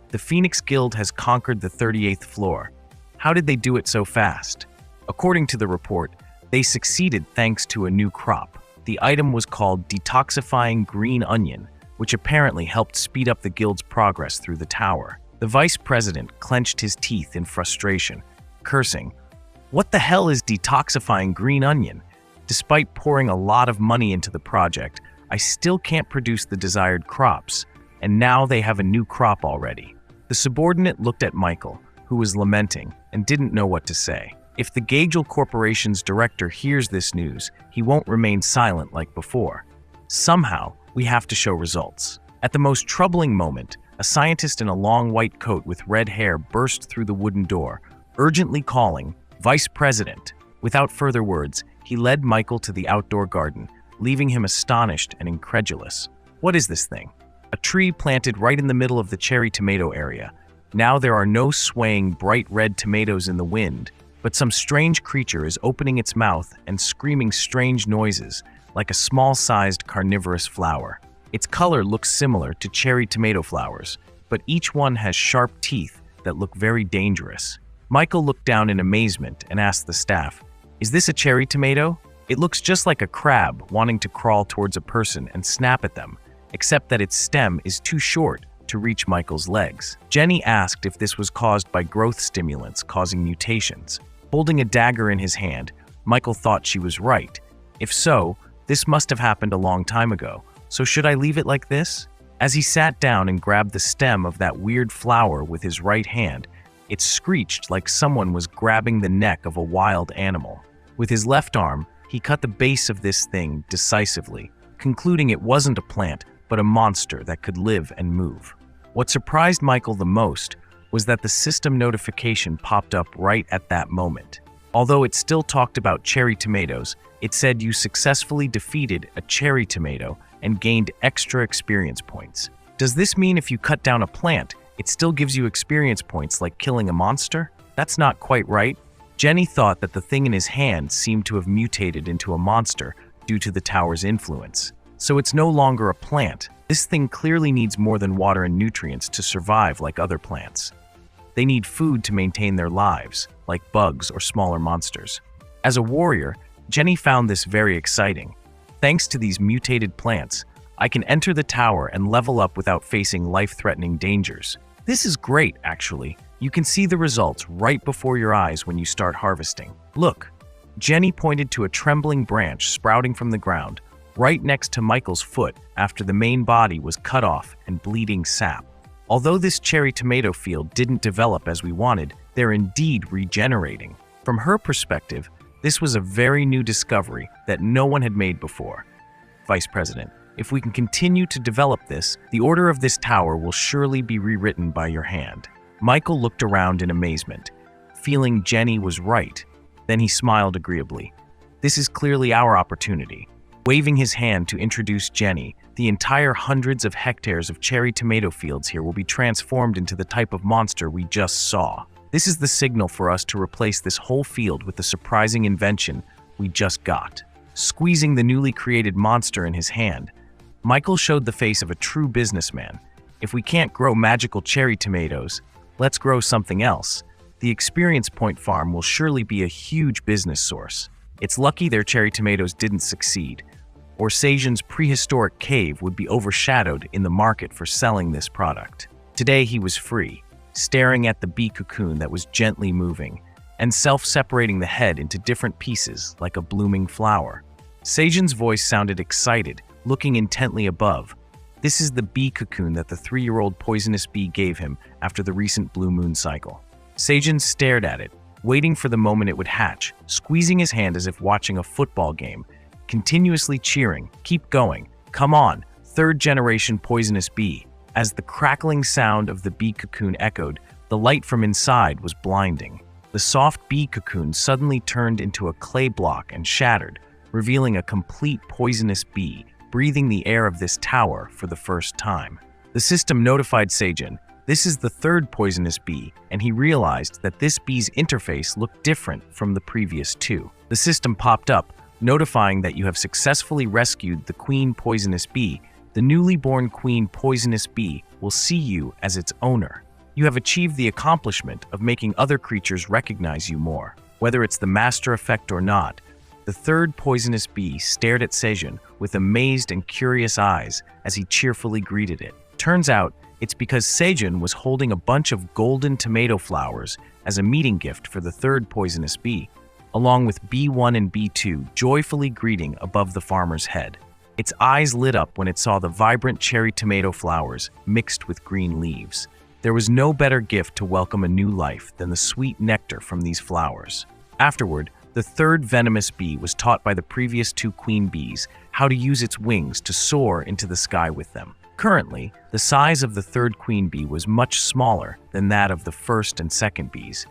"The Phoenix Guild has conquered the 38th floor. How did they do it so fast?" According to the report, they succeeded thanks to a new crop. The item was called Detoxifying Green Onion, which apparently helped speed up the guild's progress through the tower. The vice president clenched his teeth in frustration, cursing, "What the hell is detoxifying green onion? Despite pouring a lot of money into the project, I still can't produce the desired crops, and now they have a new crop already." The subordinate looked at Michael, who was lamenting and didn't know what to say. If the Gagel Corporation's director hears this news, he won't remain silent like before. Somehow, we have to show results. At the most troubling moment, a scientist in a long white coat with red hair burst through the wooden door, urgently calling, "Vice President." Without further words, he led Michael to the outdoor garden, leaving him astonished and incredulous. What is this thing? A tree planted right in the middle of the cherry tomato area. Now there are no swaying bright red tomatoes in the wind, but some strange creature is opening its mouth and screaming strange noises, like a small-sized carnivorous flower. Its color looks similar to cherry tomato flowers, but each one has sharp teeth that look very dangerous. Michael looked down in amazement and asked the staff, "Is this a cherry tomato? It looks just like a crab wanting to crawl towards a person and snap at them, except that its stem is too short to reach Michael's legs." Jenny asked if this was caused by growth stimulants causing mutations. Holding a dagger in his hand, Michael thought she was right. If so, This must have happened a long time ago, so should I leave it like this? As he sat down and grabbed the stem of that weird flower with his right hand, it screeched like someone was grabbing the neck of a wild animal. With his left arm, he cut the base of this thing decisively, concluding it wasn't a plant, but a monster that could live and move. What surprised Michael the most was that the system notification popped up right at that moment. Although it still talked about cherry tomatoes, it said you successfully defeated a cherry tomato and gained extra experience points. Does this mean if you cut down a plant, it still gives you experience points like killing a monster? That's not quite right. Gyani thought that the thing in his hand seemed to have mutated into a monster due to the tower's influence. So it's no longer a plant. This thing clearly needs more than water and nutrients to survive like other plants. They need food to maintain their lives, like bugs or smaller monsters. As a warrior, Gyani found this very exciting. Thanks to these mutated plants, I can enter the tower and level up without facing life-threatening dangers. This is great, actually. You can see the results right before your eyes when you start harvesting. Look, Gyani pointed to a trembling branch sprouting from the ground, right next to Michael's foot after the main body was cut off and bleeding sap. Although this cherry tomato field didn't develop as we wanted, they're indeed regenerating. From her perspective, this was a very new discovery that no one had made before. Vice President, if we can continue to develop this, the order of this tower will surely be rewritten by your hand. Michael looked around in amazement, feeling Gyani was right. Then he smiled agreeably. This is clearly our opportunity. Waving his hand to introduce Gyani, the entire hundreds of hectares of cherry tomato fields here will be transformed into the type of monster we just saw. This is the signal for us to replace this whole field with the surprising invention we just got. Squeezing the newly created monster in his hand, Michael showed the face of a true businessman. If we can't grow magical cherry tomatoes, let's grow something else. The Experience Point Farm will surely be a huge business source. It's lucky their cherry tomatoes didn't succeed, or Sejan's prehistoric cave would be overshadowed in the market for selling this product. Today he was free, staring at the bee cocoon that was gently moving, and self-separating the head into different pieces like a blooming flower. Sejan's voice sounded excited, looking intently above. This is the bee cocoon that the 3-year-old poisonous bee gave him after the recent blue moon cycle. Sejan stared at it, waiting for the moment it would hatch, squeezing his hand as if watching a football game, continuously cheering, "Keep going, come on, 3rd-generation poisonous bee." As the crackling sound of the bee cocoon echoed, the light from inside was blinding. The soft bee cocoon suddenly turned into a clay block and shattered, revealing a complete poisonous bee, breathing the air of this tower for the first time. The system notified Sejan, this is the 3rd poisonous bee, and he realized that this bee's interface looked different from the previous 2. The system popped up, notifying that you have successfully rescued the queen poisonous bee. The newly born queen poisonous bee will see you as its owner. You have achieved the accomplishment of making other creatures recognize you more. Whether it's the master effect or not, the 3rd poisonous bee stared at Sejan with amazed and curious eyes as he cheerfully greeted it. Turns out, it's because Sejan was holding a bunch of golden tomato flowers as a meeting gift for the 3rd poisonous bee, along with B1 and B2 joyfully greeting above the farmer's head. Its eyes lit up when it saw the vibrant cherry tomato flowers mixed with green leaves. There was no better gift to welcome a new life than the sweet nectar from these flowers. Afterward, the 3rd venomous bee was taught by the previous 2 queen bees how to use its wings to soar into the sky with them. Currently, the size of the 3rd queen bee was much smaller than that of the 1st and 2nd bees,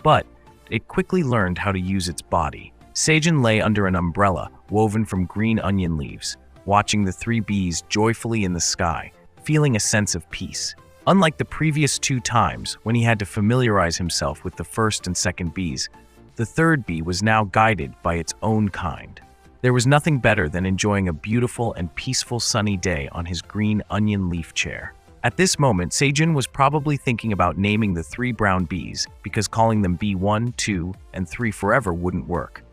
but it quickly learned how to use its body. Sejan lay under an umbrella woven from green onion leaves, watching the 3 bees joyfully in the sky, feeling a sense of peace. Unlike the previous 2 times when he had to familiarize himself with the 1st and 2nd bees, the 3rd bee was now guided by its own kind. There was nothing better than enjoying a beautiful and peaceful sunny day on his green onion leaf chair. At this moment, Sejan was probably thinking about naming the 3 brown bees because calling them B1, 2, and 3 forever wouldn't work.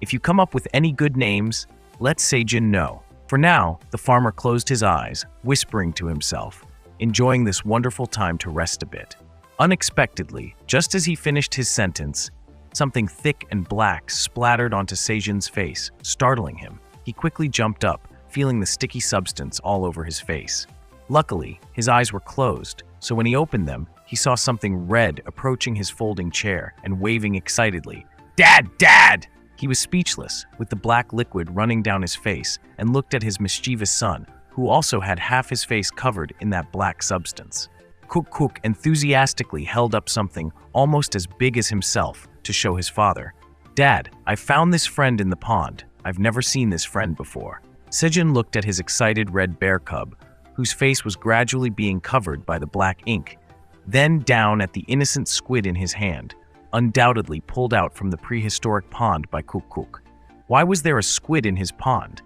If you come up with any good names, let Sejan know. For now, the farmer closed his eyes, whispering to himself, enjoying this wonderful time to rest a bit. Unexpectedly, just as he finished his sentence, something thick and black splattered onto Sejan's face, startling him. He quickly jumped up, feeling the sticky substance all over his face. Luckily, his eyes were closed, so when he opened them, he saw something red approaching his folding chair and waving excitedly. "Dad! Dad!" He was speechless, with the black liquid running down his face, and looked at his mischievous son, who also had half his face covered in that black substance. Cook enthusiastically held up something almost as big as himself to show his father. "Dad, I found this friend in the pond. I've never seen this friend before." Sejin looked at his excited red bear cub, whose face was gradually being covered by the black ink, then down at the innocent squid in his hand, undoubtedly pulled out from the prehistoric pond by Cook. Why was there a squid in his pond?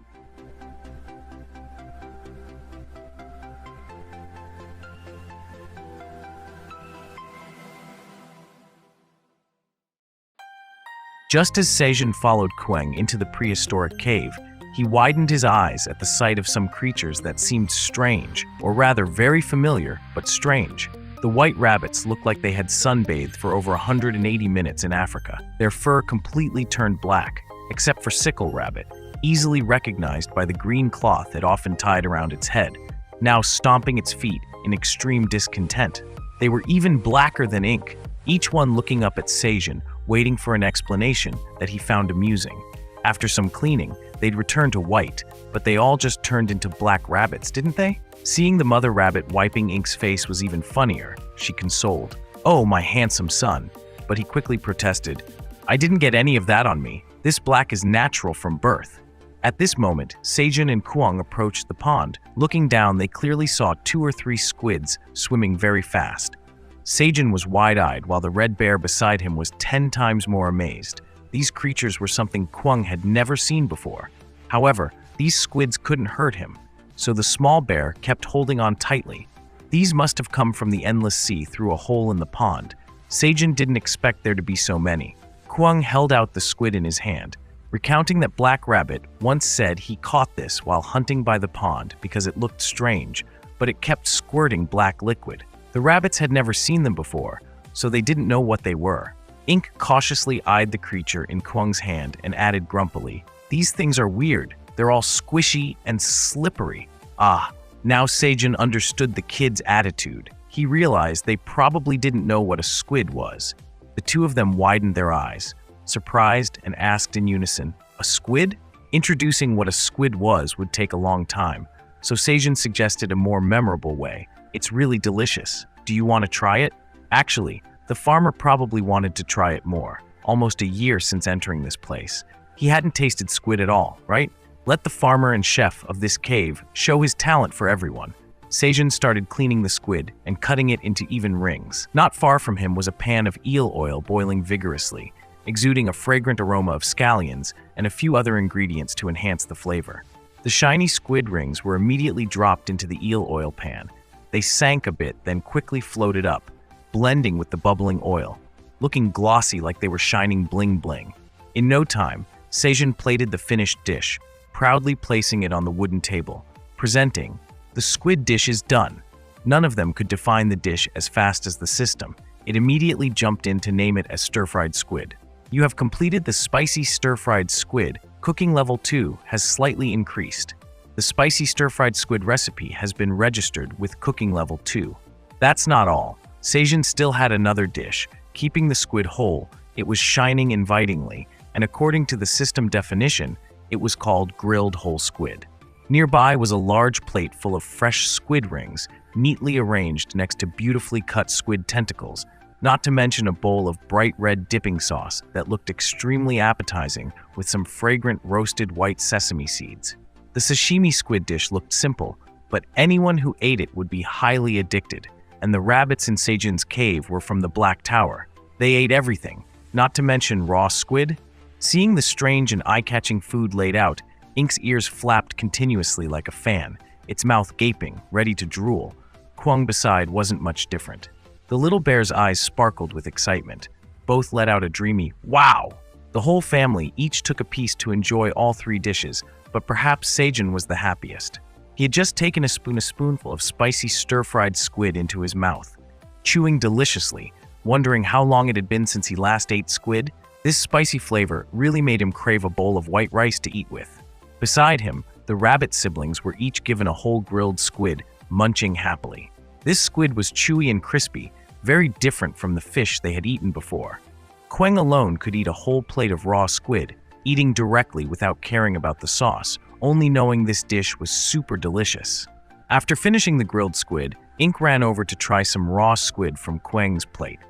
Just as Sejin followed Kwang into the prehistoric cave, he widened his eyes at the sight of some creatures that seemed strange, or rather very familiar, but strange. The white rabbits looked like they had sunbathed for over 180 minutes in Africa. Their fur completely turned black, except for Sickle Rabbit, easily recognized by the green cloth it often tied around its head, now stomping its feet in extreme discontent. They were even blacker than ink, each one looking up at Sejin, waiting for an explanation that he found amusing. After some cleaning, they'd return to white, but they all just turned into black rabbits, didn't they? Seeing the mother rabbit wiping Ink's face was even funnier, she consoled. "Oh, my handsome son." But he quickly protested, "I didn't get any of that on me. This black is natural from birth." At this moment, Sejin and Kwang approached the pond. Looking down, they clearly saw 2 or 3 squids swimming very fast. Sejin was wide-eyed, while the red bear beside him was 10 times more amazed. These creatures were something Kwang had never seen before. However, these squids couldn't hurt him, so the small bear kept holding on tightly. These must have come from the endless sea through a hole in the pond. Sejin didn't expect there to be so many. Kwang held out the squid in his hand, recounting that Black Rabbit once said he caught this while hunting by the pond because it looked strange, but it kept squirting black liquid. The rabbits had never seen them before, so they didn't know what they were. Ink cautiously eyed the creature in Kwang's hand and added grumpily, "These things are weird. They're all squishy and slippery." Ah, now Sejin understood the kid's attitude. He realized they probably didn't know what a squid was. The two of them widened their eyes, surprised, and asked in unison, "A squid?" Introducing what a squid was would take a long time, so Sejin suggested a more memorable way. "It's really delicious. Do you want to try it?" Actually, the farmer probably wanted to try it more. Almost a year since entering this place, he hadn't tasted squid at all, right? Let the farmer and chef of this cave show his talent for everyone. Sejin started cleaning the squid and cutting it into even rings. Not far from him was a pan of eel oil boiling vigorously, exuding a fragrant aroma of scallions and a few other ingredients to enhance the flavor. The shiny squid rings were immediately dropped into the eel oil pan. They sank a bit, then quickly floated up, blending with the bubbling oil, looking glossy like they were shining bling-bling. In no time, Sejin plated the finished dish, proudly placing it on the wooden table, presenting, "The squid dish is done." None of them could define the dish as fast as the system. It immediately jumped in to name it as stir-fried squid. "You have completed the spicy stir-fried squid. Cooking level 2 has slightly increased. The spicy stir-fried squid recipe has been registered with cooking level 2. That's not all. Sejin still had another dish. Keeping the squid whole, it was shining invitingly, and according to the system definition, it was called grilled whole squid. Nearby was a large plate full of fresh squid rings, neatly arranged next to beautifully cut squid tentacles, not to mention a bowl of bright red dipping sauce that looked extremely appetizing with some fragrant roasted white sesame seeds. The sashimi squid dish looked simple, but anyone who ate it would be highly addicted, and the rabbits in Sejin's cave were from the Black Tower. They ate everything, not to mention raw squid. Seeing the strange and eye-catching food laid out, Ink's ears flapped continuously like a fan, its mouth gaping, ready to drool. Kwang beside wasn't much different. The little bear's eyes sparkled with excitement. Both let out a dreamy, "Wow!" The whole family each took a piece to enjoy all 3 dishes, but perhaps Sejin was the happiest. He had just taken a spoonful of spicy stir-fried squid into his mouth, chewing deliciously, wondering how long it had been since he last ate squid. This spicy flavor really made him crave a bowl of white rice to eat with. Beside him, the rabbit siblings were each given a whole grilled squid, munching happily. This squid was chewy and crispy, very different from the fish they had eaten before. Queng alone could eat a whole plate of raw squid, eating directly without caring about the sauce, only knowing this dish was super delicious. After finishing the grilled squid, Ink ran over to try some raw squid from Queng's plate.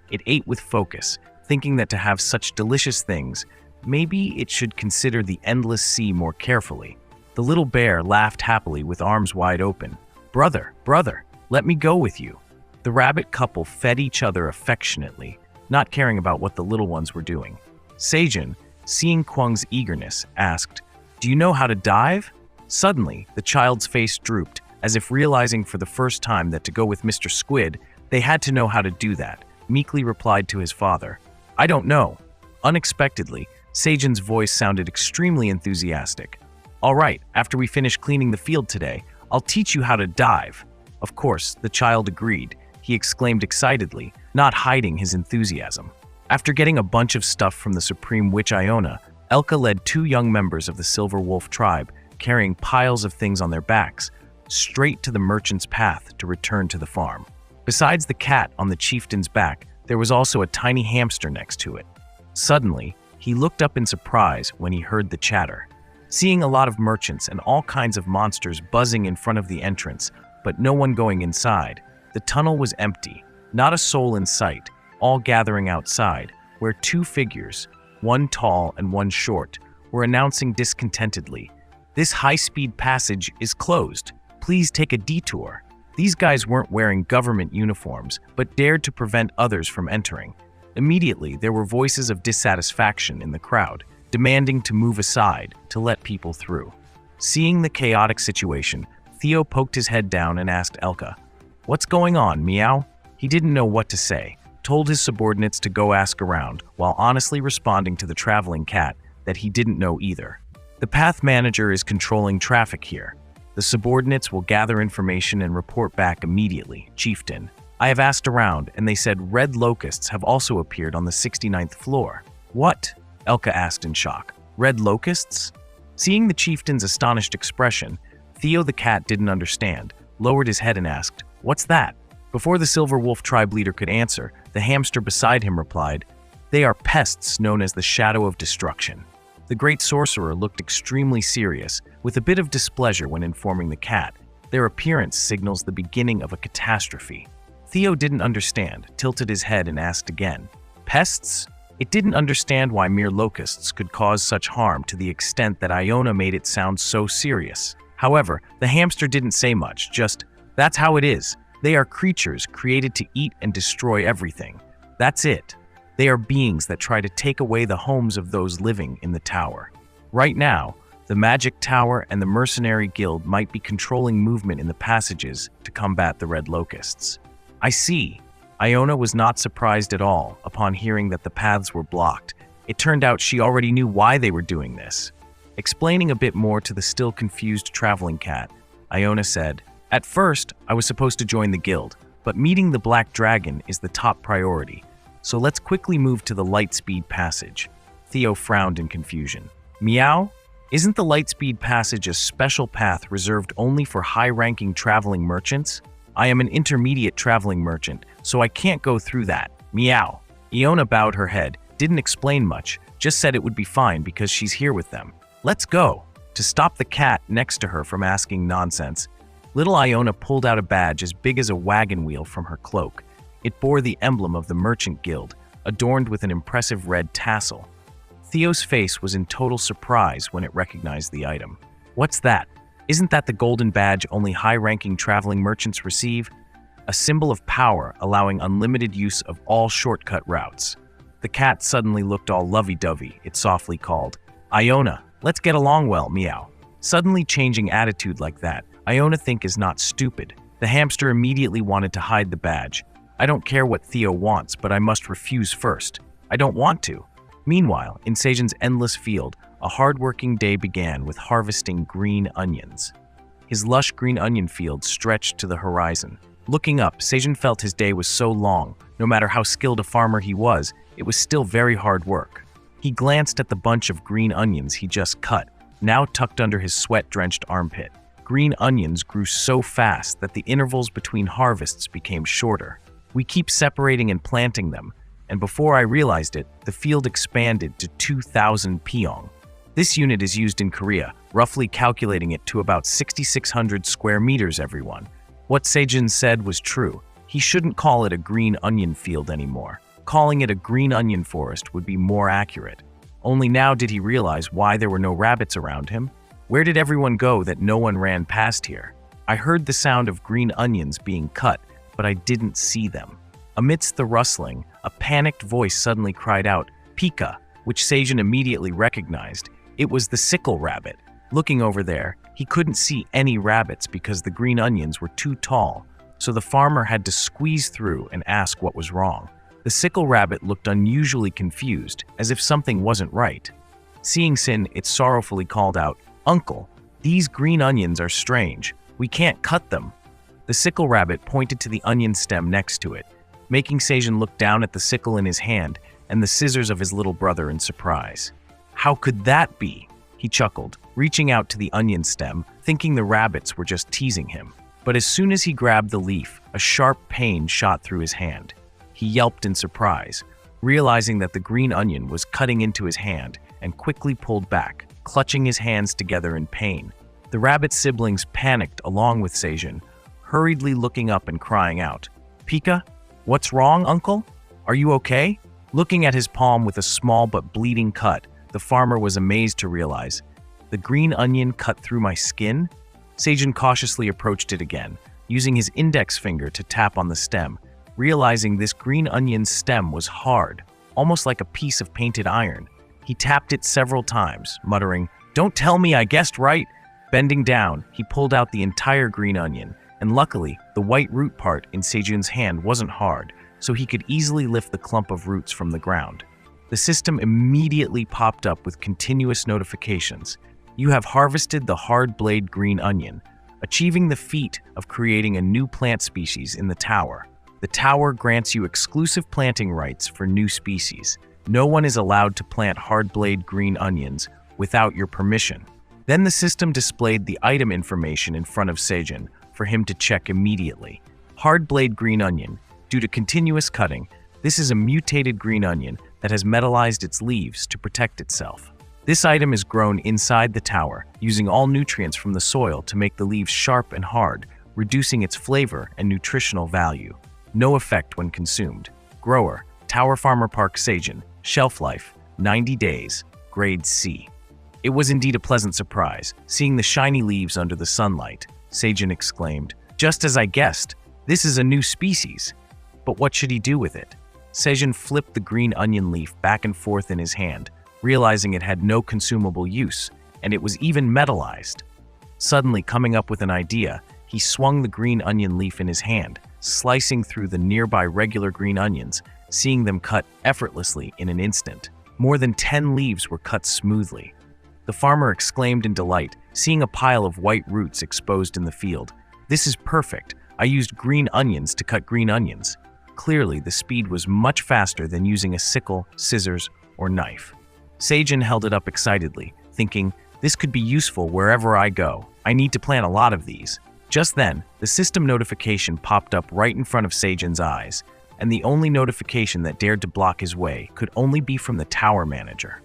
It ate with focus, thinking that to have such delicious things, maybe it should consider the endless sea more carefully. The little bear laughed happily with arms wide open. "Brother, brother, let me go with you." The rabbit couple fed each other affectionately, not caring about what the little ones were doing. Seijun, seeing Queng's eagerness, asked, "Do you know how to dive?" Suddenly, the child's face drooped, as if realizing for the first time that to go with Mr. Squid, they had to know how to do that, meekly replied to his father, "I don't know." Unexpectedly, Seijun's voice sounded extremely enthusiastic. "All right, after we finish cleaning the field today, I'll teach you how to dive." Of course, the child agreed. He exclaimed excitedly, not hiding his enthusiasm. After getting a bunch of stuff from the Supreme Witch Iona, Elka led 2 young members of the Silver Wolf tribe, carrying piles of things on their backs, straight to the merchant's path to return to the farm. Besides the cat on the chieftain's back, there was also a tiny hamster next to it. Suddenly, he looked up in surprise when he heard the chatter. Seeing a lot of merchants and all kinds of monsters buzzing in front of the entrance, but no one going inside, the tunnel was empty, not a soul in sight, all gathering outside, where 2 figures, one tall and one short, were announcing discontentedly, "This high-speed passage is closed. Please take a detour." These guys weren't wearing government uniforms, but dared to prevent others from entering. Immediately, there were voices of dissatisfaction in the crowd, demanding to move aside to let people through. Seeing the chaotic situation, Theo poked his head down and asked Elka, "What's going on, Meow?" He didn't know what to say, told his subordinates to go ask around, while honestly responding to the traveling cat that he didn't know either. "The path manager is controlling traffic here. The subordinates will gather information and report back immediately, Chieftain. I have asked around, and they said red locusts have also appeared on the 69th floor." "What?" Elka asked in shock. "Red locusts?" Seeing the chieftain's astonished expression, Theo the cat didn't understand, lowered his head and asked, "What's that?" Before the Silver Wolf tribe leader could answer, the hamster beside him replied, "They are pests known as the Shadow of Destruction." The great sorcerer looked extremely serious, with a bit of displeasure when informing the cat. Their appearance signals the beginning of a catastrophe. Theo didn't understand, tilted his head and asked again, "Pests?" It didn't understand why mere locusts could cause such harm to the extent that Iona made it sound so serious. However, the hamster didn't say much, just, "That's how it is. They are creatures created to eat and destroy everything. That's it. They are beings that try to take away the homes of those living in the tower. Right now, the Magic Tower and the Mercenary Guild might be controlling movement in the passages to combat the Red Locusts." "I see." Iona was not surprised at all upon hearing that the paths were blocked. It turned out she already knew why they were doing this. Explaining a bit more to the still confused traveling cat, Iona said, "At first, I was supposed to join the guild, but meeting the Black Dragon is the top priority. So let's quickly move to the Lightspeed Passage." Theo frowned in confusion. "Meow? Isn't the Lightspeed Passage a special path reserved only for high-ranking traveling merchants? I am an intermediate traveling merchant, so I can't go through that. Meow." Iona bowed her head, didn't explain much, just said it would be fine because she's here with them. "Let's go." To stop the cat next to her from asking nonsense, little Iona pulled out a badge as big as a wagon wheel from her cloak. It bore the emblem of the Merchant Guild, adorned with an impressive red tassel. Theo's face was in total surprise when it recognized the item. "What's that? Isn't that the golden badge only high-ranking traveling merchants receive? A symbol of power allowing unlimited use of all shortcut routes." The cat suddenly looked all lovey-dovey, it softly called, "Iona, let's get along well, Meow." Suddenly changing attitude like that, Iona think is not stupid. The hamster immediately wanted to hide the badge. "I don't care what Theo wants, but I must refuse first. I don't want to." Meanwhile, in Seijun's endless field, a hard-working day began with harvesting green onions. His lush green onion field stretched to the horizon. Looking up, Seijun felt his day was so long. No matter how skilled a farmer he was, it was still very hard work. He glanced at the bunch of green onions he just cut, now tucked under his sweat-drenched armpit. Green onions grew so fast that the intervals between harvests became shorter. We keep separating and planting them, and before I realized it, the field expanded to 2,000 pyong. This unit is used in Korea, roughly calculating it to about 6,600 square meters, everyone. What Sejin said was true. He shouldn't call it a green onion field anymore. Calling it a green onion forest would be more accurate. Only now did he realize why there were no rabbits around him. Where did everyone go that no one ran past here? I heard the sound of green onions being cut, but I didn't see them. Amidst the rustling, a panicked voice suddenly cried out, "Pika," which Sejin immediately recognized. It was the sickle rabbit. Looking over there, he couldn't see any rabbits because the green onions were too tall, so the farmer had to squeeze through and ask what was wrong. The sickle rabbit looked unusually confused, as if something wasn't right. Seeing Sin, it sorrowfully called out, "Uncle, these green onions are strange. We can't cut them." The sickle rabbit pointed to the onion stem next to it, making Sejin look down at the sickle in his hand and the scissors of his little brother in surprise. "How could that be?" he chuckled, reaching out to the onion stem, thinking the rabbits were just teasing him. But as soon as he grabbed the leaf, a sharp pain shot through his hand. He yelped in surprise, realizing that the green onion was cutting into his hand, and quickly pulled back, clutching his hands together in pain. The rabbit siblings panicked along with Sejin, hurriedly looking up and crying out, "Pika, what's wrong, uncle? Are you okay?" Looking at his palm with a small but bleeding cut, the farmer was amazed to realize, "The green onion cut through my skin?" Sejin cautiously approached it again, using his index finger to tap on the stem, realizing this green onion's stem was hard, almost like a piece of painted iron. He tapped it several times, muttering, "Don't tell me I guessed right!" Bending down, he pulled out the entire green onion, and luckily, the white root part in Sejun's hand wasn't hard, so he could easily lift the clump of roots from the ground. The system immediately popped up with continuous notifications. "You have harvested the hard-blade green onion, achieving the feat of creating a new plant species in the tower. The tower grants you exclusive planting rights for new species. No one is allowed to plant hard-blade green onions without your permission." Then the system displayed the item information in front of Sejin for him to check immediately. Hard-blade green onion. Due to continuous cutting, this is a mutated green onion that has metallized its leaves to protect itself. This item is grown inside the tower, using all nutrients from the soil to make the leaves sharp and hard, reducing its flavor and nutritional value. No effect when consumed. Grower, Tower Farmer Park Sejin. Shelf life, 90 days. Grade C. It was indeed a pleasant surprise, seeing the shiny leaves under the sunlight. Sejin exclaimed, "Just as I guessed, this is a new species." But what should he do with it? Sejin flipped the green onion leaf back and forth in his hand, realizing it had no consumable use, and it was even metallized. Suddenly coming up with an idea, he swung the green onion leaf in his hand, slicing through the nearby regular green onions, seeing them cut effortlessly in an instant. More than 10 leaves were cut smoothly. The farmer exclaimed in delight, seeing a pile of white roots exposed in the field. "This is perfect. I used green onions to cut green onions." Clearly, the speed was much faster than using a sickle, scissors, or knife. Sejin held it up excitedly, thinking, "This could be useful wherever I go. I need to plant a lot of these." Just then, the system notification popped up right in front of Sejin's eyes, and the only notification that dared to block his way could only be from the tower manager.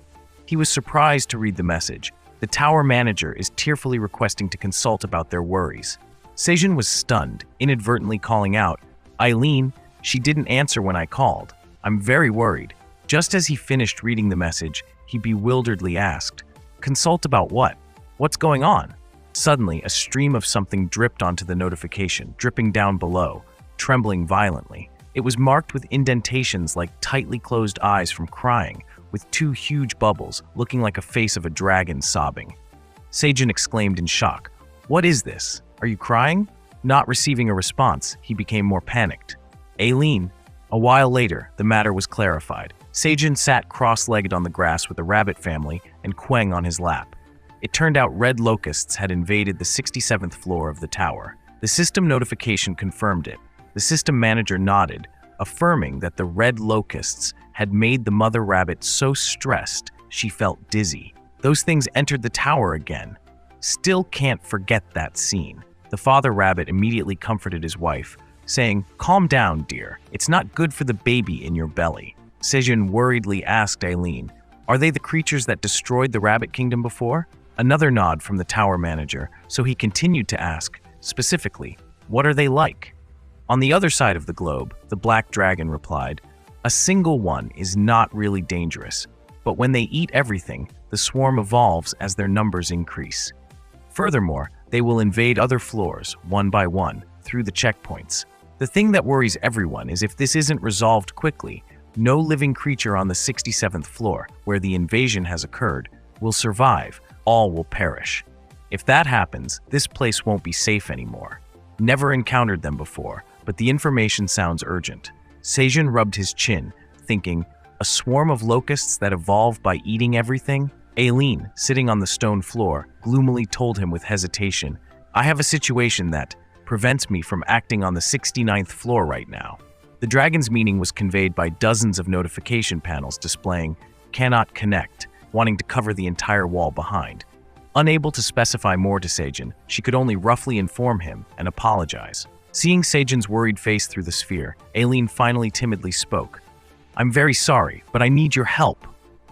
He was surprised to read the message. The tower manager is tearfully requesting to consult about their worries. Sejin was stunned, inadvertently calling out, "Eileen, she didn't answer when I called. I'm very worried." Just as he finished reading the message, he bewilderedly asked, "Consult about what? What's going on?" Suddenly, a stream of something dripped onto the notification, dripping down below, trembling violently. It was marked with indentations like tightly closed eyes from crying, with 2 huge bubbles looking like a face of a dragon sobbing. Sejin exclaimed in shock, "What is this? Are you crying?" Not receiving a response, he became more panicked. "Aileen." A while later, the matter was clarified. Sejin sat cross-legged on the grass with the rabbit family and Queng on his lap. It turned out red locusts had invaded the 67th floor of the tower. The system notification confirmed it. The system manager nodded, affirming that the red locusts had made the mother rabbit so stressed she felt dizzy. Those things entered the tower again. Still can't forget that scene. The father rabbit immediately comforted his wife, saying, "Calm down, dear. It's not good for the baby in your belly." Sejun worriedly asked Aileen, "Are they the creatures that destroyed the rabbit kingdom before?" Another nod from the tower manager, so he continued to ask, specifically, "What are they like?" On the other side of the globe, the black dragon replied, "A single one is not really dangerous, but when they eat everything, the swarm evolves as their numbers increase. Furthermore, they will invade other floors, one by one, through the checkpoints. The thing that worries everyone is if this isn't resolved quickly, no living creature on the 67th floor, where the invasion has occurred, will survive. All will perish. If that happens, this place won't be safe anymore. Never encountered them before, but the information sounds urgent." Sejun rubbed his chin, thinking, a swarm of locusts that evolve by eating everything? Aileen, sitting on the stone floor, gloomily told him with hesitation, "I have a situation that prevents me from acting on the 69th floor right now." The dragon's meaning was conveyed by dozens of notification panels displaying "cannot connect," wanting to cover the entire wall behind. Unable to specify more to Sejun, she could only roughly inform him and apologize. Seeing Sejun's worried face through the sphere, Aileen finally timidly spoke. "I'm very sorry, but I need your help."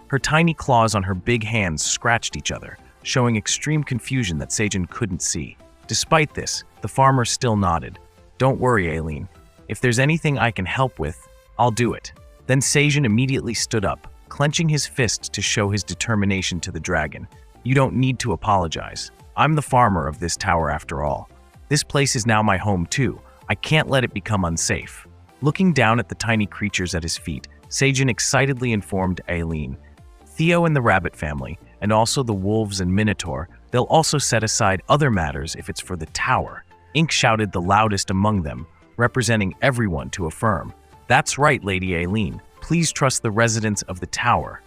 Her tiny claws on her big hands scratched each other, showing extreme confusion that Sejun couldn't see. Despite this, the farmer still nodded. "Don't worry, Aileen. If there's anything I can help with, I'll do it." Then Sejun immediately stood up, clenching his fist to show his determination to the dragon. "You don't need to apologize. I'm the farmer of this tower after all. This place is now my home too. I can't let it become unsafe." Looking down at the tiny creatures at his feet, Sejun excitedly informed Aileen, "Theo and the rabbit family, and also the wolves and minotaur, they'll also set aside other matters if it's for the tower." Ink shouted the loudest among them, representing everyone to affirm, "That's right, Lady Aileen. Please trust the residents of the tower."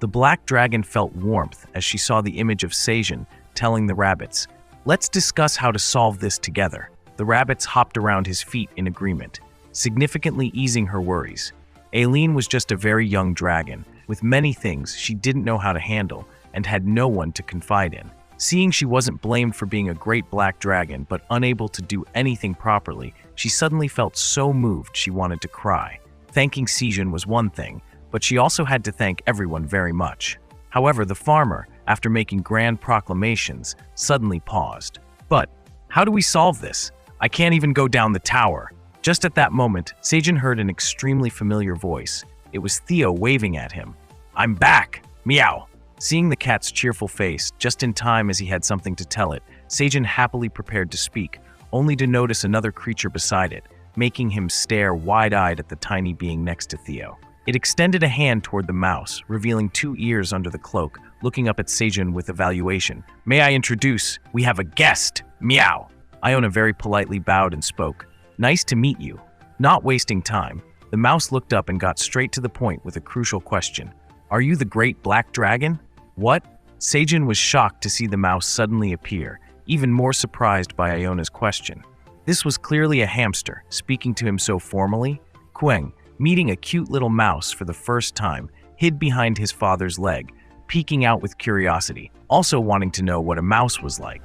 The black dragon felt warmth as she saw the image of Sejun telling the rabbits, "Let's discuss how to solve this together." The rabbits hopped around his feet in agreement, significantly easing her worries. Aileen was just a very young dragon, with many things she didn't know how to handle and had no one to confide in. Seeing she wasn't blamed for being a great black dragon but unable to do anything properly, she suddenly felt so moved she wanted to cry. Thanking Sejun was one thing, but she also had to thank everyone very much. However, the farmer, after making grand proclamations, suddenly paused. "But how do we solve this? I can't even go down the tower." Just at that moment, Sejun heard an extremely familiar voice. It was Theo waving at him. "I'm back! Meow!" Seeing the cat's cheerful face, just in time as he had something to tell it, Sejun happily prepared to speak, only to notice another creature beside it, making him stare wide-eyed at the tiny being next to Theo. It extended a hand toward the mouse, revealing 2 ears under the cloak, looking up at Sejun with evaluation. "May I introduce? We have a guest! Meow!" Iona very politely bowed and spoke. "Nice to meet you." Not wasting time, the mouse looked up and got straight to the point with a crucial question. "Are you the great black dragon?" "What?" Sejun was shocked to see the mouse suddenly appear, even more surprised by Iona's question. This was clearly a hamster, speaking to him so formally. Queng, meeting a cute little mouse for the first time, hid behind his father's leg, peeking out with curiosity, also wanting to know what a mouse was like.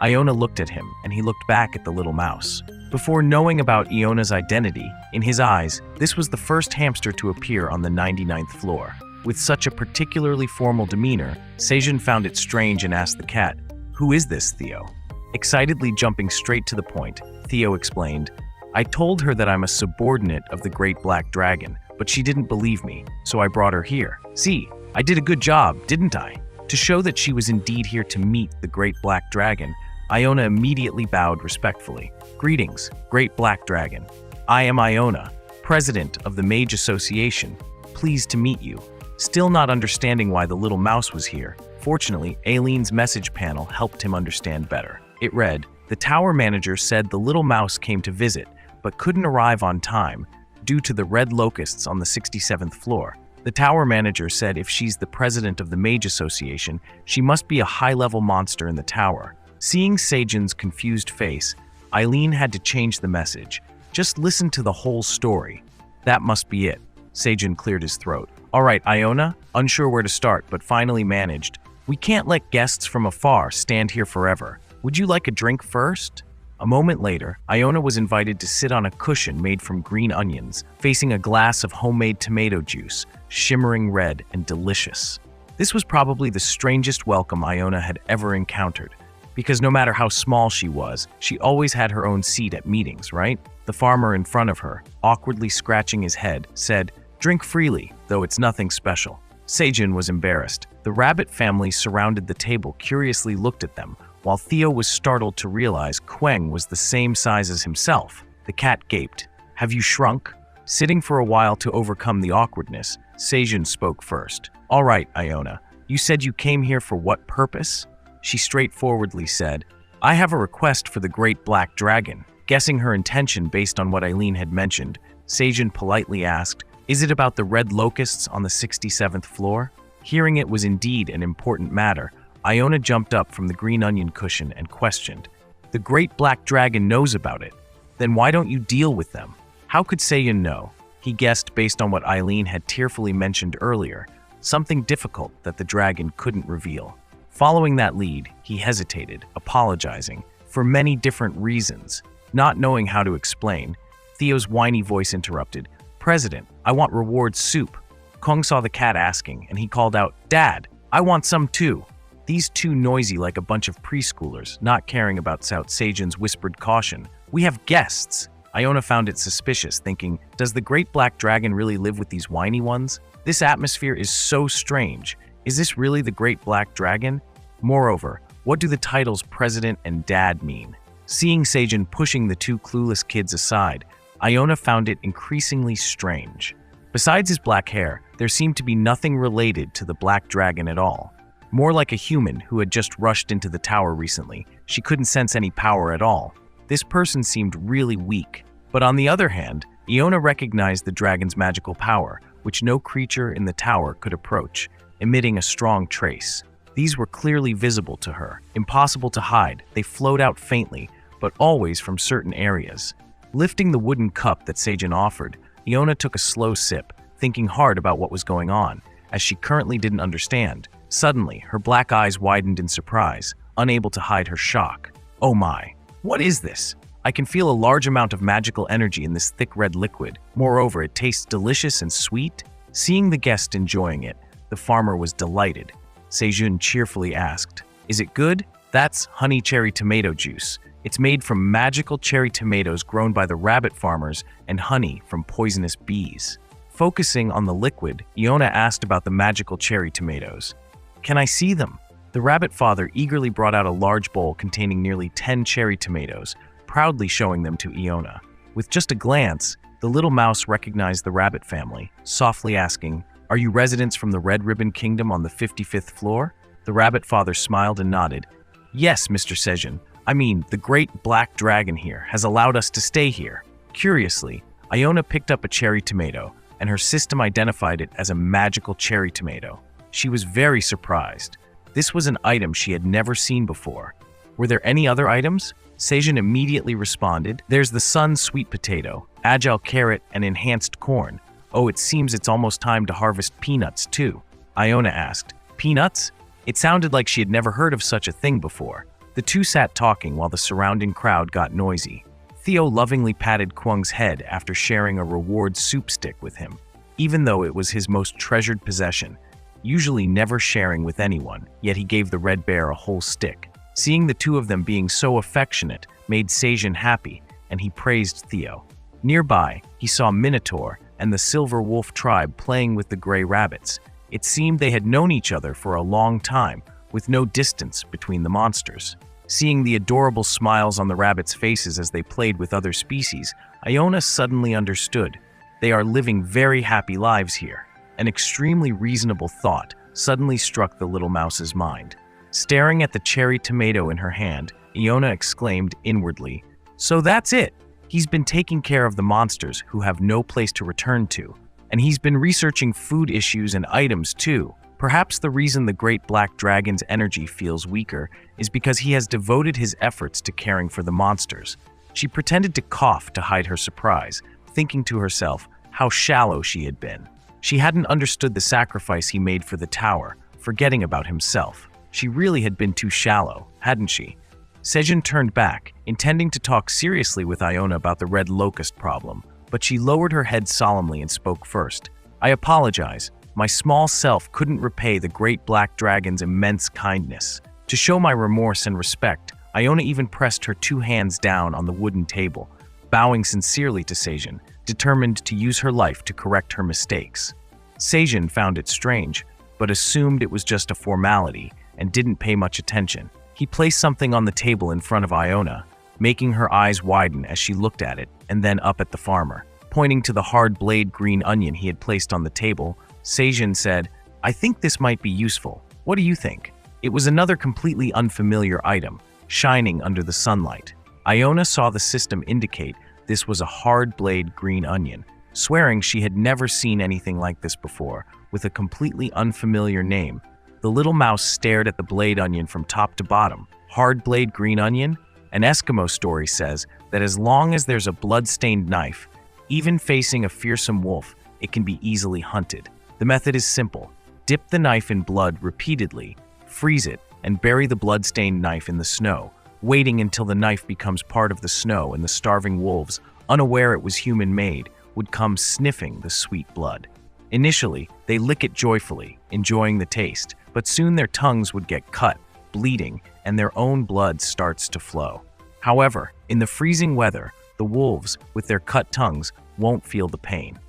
Iona looked at him, and he looked back at the little mouse. Before knowing about Iona's identity, in his eyes, this was the first hamster to appear on the 99th floor. With such a particularly formal demeanor, Sejun found it strange and asked the cat, "Who is this, Theo?" Excitedly jumping straight to the point, Theo explained, "I told her that I'm a subordinate of the Great Black Dragon, but she didn't believe me, so I brought her here. See, I did a good job, didn't I?" To show that she was indeed here to meet the Great Black Dragon, Iona immediately bowed respectfully. "Greetings, Great Black Dragon. I am Iona, President of the Mage Association. Pleased to meet you." Still not understanding why the little mouse was here, fortunately, Aileen's message panel helped him understand better. It read, "The tower manager said the little mouse came to visit, but couldn't arrive on time due to the red locusts on the 67th floor. The tower manager said if she's the president of the Mage Association, she must be a high-level monster in the tower." Seeing Sejun's confused face, Eileen had to change the message. Just listen to the whole story. That must be it. Sejun cleared his throat. All right, Iona, unsure where to start, but finally managed. We can't let guests from afar stand here forever. Would you like a drink first? A moment later, Iona was invited to sit on a cushion made from green onions, facing a glass of homemade tomato juice, shimmering red and delicious. This was probably the strangest welcome Iona had ever encountered, because no matter how small she was, she always had her own seat at meetings, right? The farmer in front of her, awkwardly scratching his head, said, "Drink freely, though it's nothing special." Sejun was embarrassed. The rabbit family surrounded the table curiously looked at them, while Theo was startled to realize Kweng was the same size as himself. The cat gaped. "Have you shrunk?" Sitting for a while to overcome the awkwardness, Sejun spoke first. "All right, Iona, you said you came here for what purpose?" She straightforwardly said, "I have a request for the Great Black Dragon." Guessing her intention based on what Eileen had mentioned, Sejun politely asked, "Is it about the red locusts on the 67th floor?" Hearing it was indeed an important matter, Iona jumped up from the green onion cushion and questioned, "The Great Black Dragon knows about it. Then why don't you deal with them?" How could Sejun know? He guessed based on what Eileen had tearfully mentioned earlier, something difficult that the dragon couldn't reveal. Following that lead, he hesitated, apologizing, for many different reasons. Not knowing how to explain, Theo's whiny voice interrupted, "President, I want reward soup." Kong saw the cat asking, and he called out, "Dad, I want some too." These two noisy like a bunch of preschoolers, not caring about South Sejun's whispered caution. "We have guests." Iona found it suspicious, thinking, does the Great Black Dragon really live with these whiny ones? This atmosphere is so strange. Is this really the Great Black Dragon? Moreover, what do the titles President and Dad mean? Seeing Sejun pushing the two clueless kids aside, Iona found it increasingly strange. Besides his black hair, there seemed to be nothing related to the Black Dragon at all. More like a human who had just rushed into the tower recently, she couldn't sense any power at all. This person seemed really weak. But on the other hand, Iona recognized the dragon's magical power, which no creature in the tower could approach, emitting a strong trace. These were clearly visible to her, impossible to hide. They flowed out faintly, but always from certain areas. Lifting the wooden cup that Sejun offered, Iona took a slow sip, thinking hard about what was going on, as she currently didn't understand. Suddenly, her black eyes widened in surprise, unable to hide her shock. "Oh my, what is this? I can feel a large amount of magical energy in this thick red liquid. Moreover, it tastes delicious and sweet." Seeing the guest enjoying it, the farmer was delighted. Sejun cheerfully asked, "Is it good?" "That's honey cherry tomato juice. It's made from magical cherry tomatoes grown by the rabbit farmers and honey from poisonous bees." Focusing on the liquid, Iona asked about the magical cherry tomatoes. "Can I see them?" The rabbit father eagerly brought out a large bowl containing nearly 10 cherry tomatoes, proudly showing them to Iona. With just a glance, the little mouse recognized the rabbit family, softly asking, "Are you residents from the Red Ribbon Kingdom on the 55th floor?" The rabbit father smiled and nodded. "Yes, Mr. Sejun. I mean, the Great Black Dragon here has allowed us to stay here." Curiously, Iona picked up a cherry tomato, and her system identified it as a magical cherry tomato. She was very surprised. This was an item she had never seen before. Were there any other items? Sejun immediately responded, "There's the sun sweet potato, agile carrot, and enhanced corn. Oh, it seems it's almost time to harvest peanuts too." Iona asked, "Peanuts?" It sounded like she had never heard of such a thing before. The two sat talking while the surrounding crowd got noisy. Theo lovingly patted Kwang's head after sharing a reward soup stick with him, even though it was his most treasured possession, usually never sharing with anyone, yet he gave the red bear a whole stick. Seeing the two of them being so affectionate made Sejun happy, and he praised Theo. Nearby, he saw Minotaur and the Silver Wolf tribe playing with the gray rabbits. It seemed they had known each other for a long time, with no distance between the monsters. Seeing the adorable smiles on the rabbits' faces as they played with other species, Iona suddenly understood. They are living very happy lives here. An extremely reasonable thought suddenly struck the little mouse's mind. Staring at the cherry tomato in her hand, Iona exclaimed inwardly, "So that's it! He's been taking care of the monsters who have no place to return to. And he's been researching food issues and items too. Perhaps the reason the Great Black Dragon's energy feels weaker is because he has devoted his efforts to caring for the monsters. She pretended to cough to hide her surprise, thinking to herself how shallow she had been. She hadn't understood the sacrifice he made for the tower, forgetting about himself. She really had been too shallow, hadn't she? Sejun turned back, intending to talk seriously with Iona about the red locust problem, but she lowered her head solemnly and spoke first. "I apologize. My small self couldn't repay the great black dragon's immense kindness. To show my remorse and respect, Iona even pressed her 2 hands down on the wooden table, bowing sincerely to Sejun, determined to use her life to correct her mistakes. Sejun found it strange, but assumed it was just a formality and didn't pay much attention. He placed something on the table in front of Iona, making her eyes widen as she looked at it and then up at the farmer. Pointing to the hard blade green onion he had placed on the table, Sejun said, "I think this might be useful. What do you think?" It was another completely unfamiliar item, shining under the sunlight. Iona saw the system indicate this was a hard blade green onion, swearing she had never seen anything like this before, with a completely unfamiliar name. The little mouse stared at the blade onion from top to bottom. Hard blade green onion? An Eskimo story says that as long as there's a blood-stained knife, even facing a fearsome wolf, it can be easily hunted. The method is simple. Dip the knife in blood repeatedly, freeze it, and bury the blood-stained knife in the snow, waiting until the knife becomes part of the snow and the starving wolves, unaware it was human-made, would come sniffing the sweet blood. Initially, they lick it joyfully, enjoying the taste, but soon their tongues would get cut, bleeding, and their own blood starts to flow. However, in the freezing weather, the wolves, with their cut tongues, won't feel the pain.